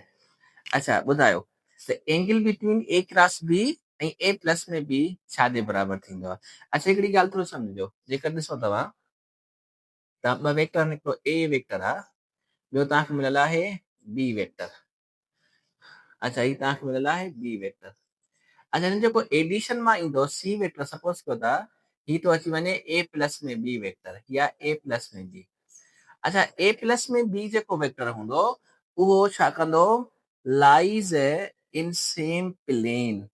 अच्छा ॿुधायो त angle between A cross B ऐं A प्लस में B छा जे बराबर थींदो आहे? अच्छा, हिकिड़ी ॻाल्हि थोरो सम्झो, जेकर ॾिसो तव्हां ॿ वेक्टर, हिकिड़ो A वेक्टर आहे, ॿियो तव्हांखे मिलियल आहे B वेक्टर। अच्छा, ही तव्हांखे मिलियल आहे B वेक्टर। अच्छा, हिन जेको एडिशन मां ईंदो सी वेक्टर, सपोज कयो था ही तो अची वञे ए प्लस में बी वेक्टर या ए प्लस में बी। अच्छा, ए प्लस में बी जेको वेक्टर हूंदो उहो छा कंदो? लाइज इन सेम प्लेन,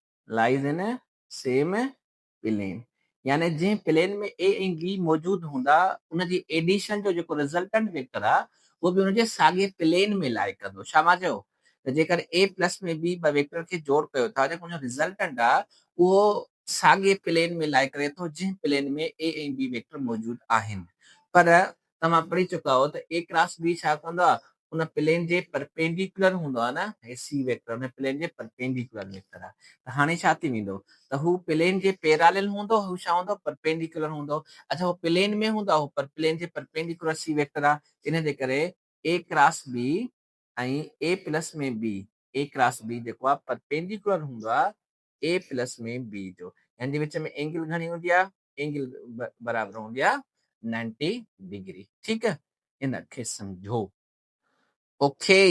यानी जंहिं प्लेन में ए ऐं बी मौजूद हूंदा उनजी एडिशन जो जेको रिजल्टेंट वेक्टर आहे उहो बि उनजे साॻे प्लेन में लाई कंदो। छा मां चयो? त जेकर ए प्लस में बी ॿ वेक्टर खे जोड़ कयो था जेको हुनजो रिज़ल्टेंट आहे उहो साॻिए प्लेन में लाई करे थो जंहिं प्लेन में ए ऐं बी वेक्टर मौजूदु आहिनि। पर तव्हां पढ़ी चुका हो त ए क्रॉस बी छा कंदो आहे, उन प्लेन जे परपेंडिकुलर हूंदो आहे न, हे सी वेक्टर हुन प्लेन जे परपेंडिकुलर वेक्टर आहे। त हाणे छा थी वेंदो, त हू प्लेन जे पैरेलल हूंदो, हू छा हूंदो, परपेंडिकुलर हूंदो। अच्छा हू प्लेन में हूंदो, हू प्लेन जे परपेंडिकुलर सी वेक्टर आहे। इन जे करे ए क्रॉस बी ऐं ए प्लस में बी, ए क्रॉस बी जेको आहे परपेंडिकुलर हूंदो आहे ए प्लस में बी जो। हिन जे विच में एंगल घणी हूंदी आहे, एंगल बराबरि हूंदी आहे 90 डिग्री। ठीकु आहे, इन खे सम्झो। ओके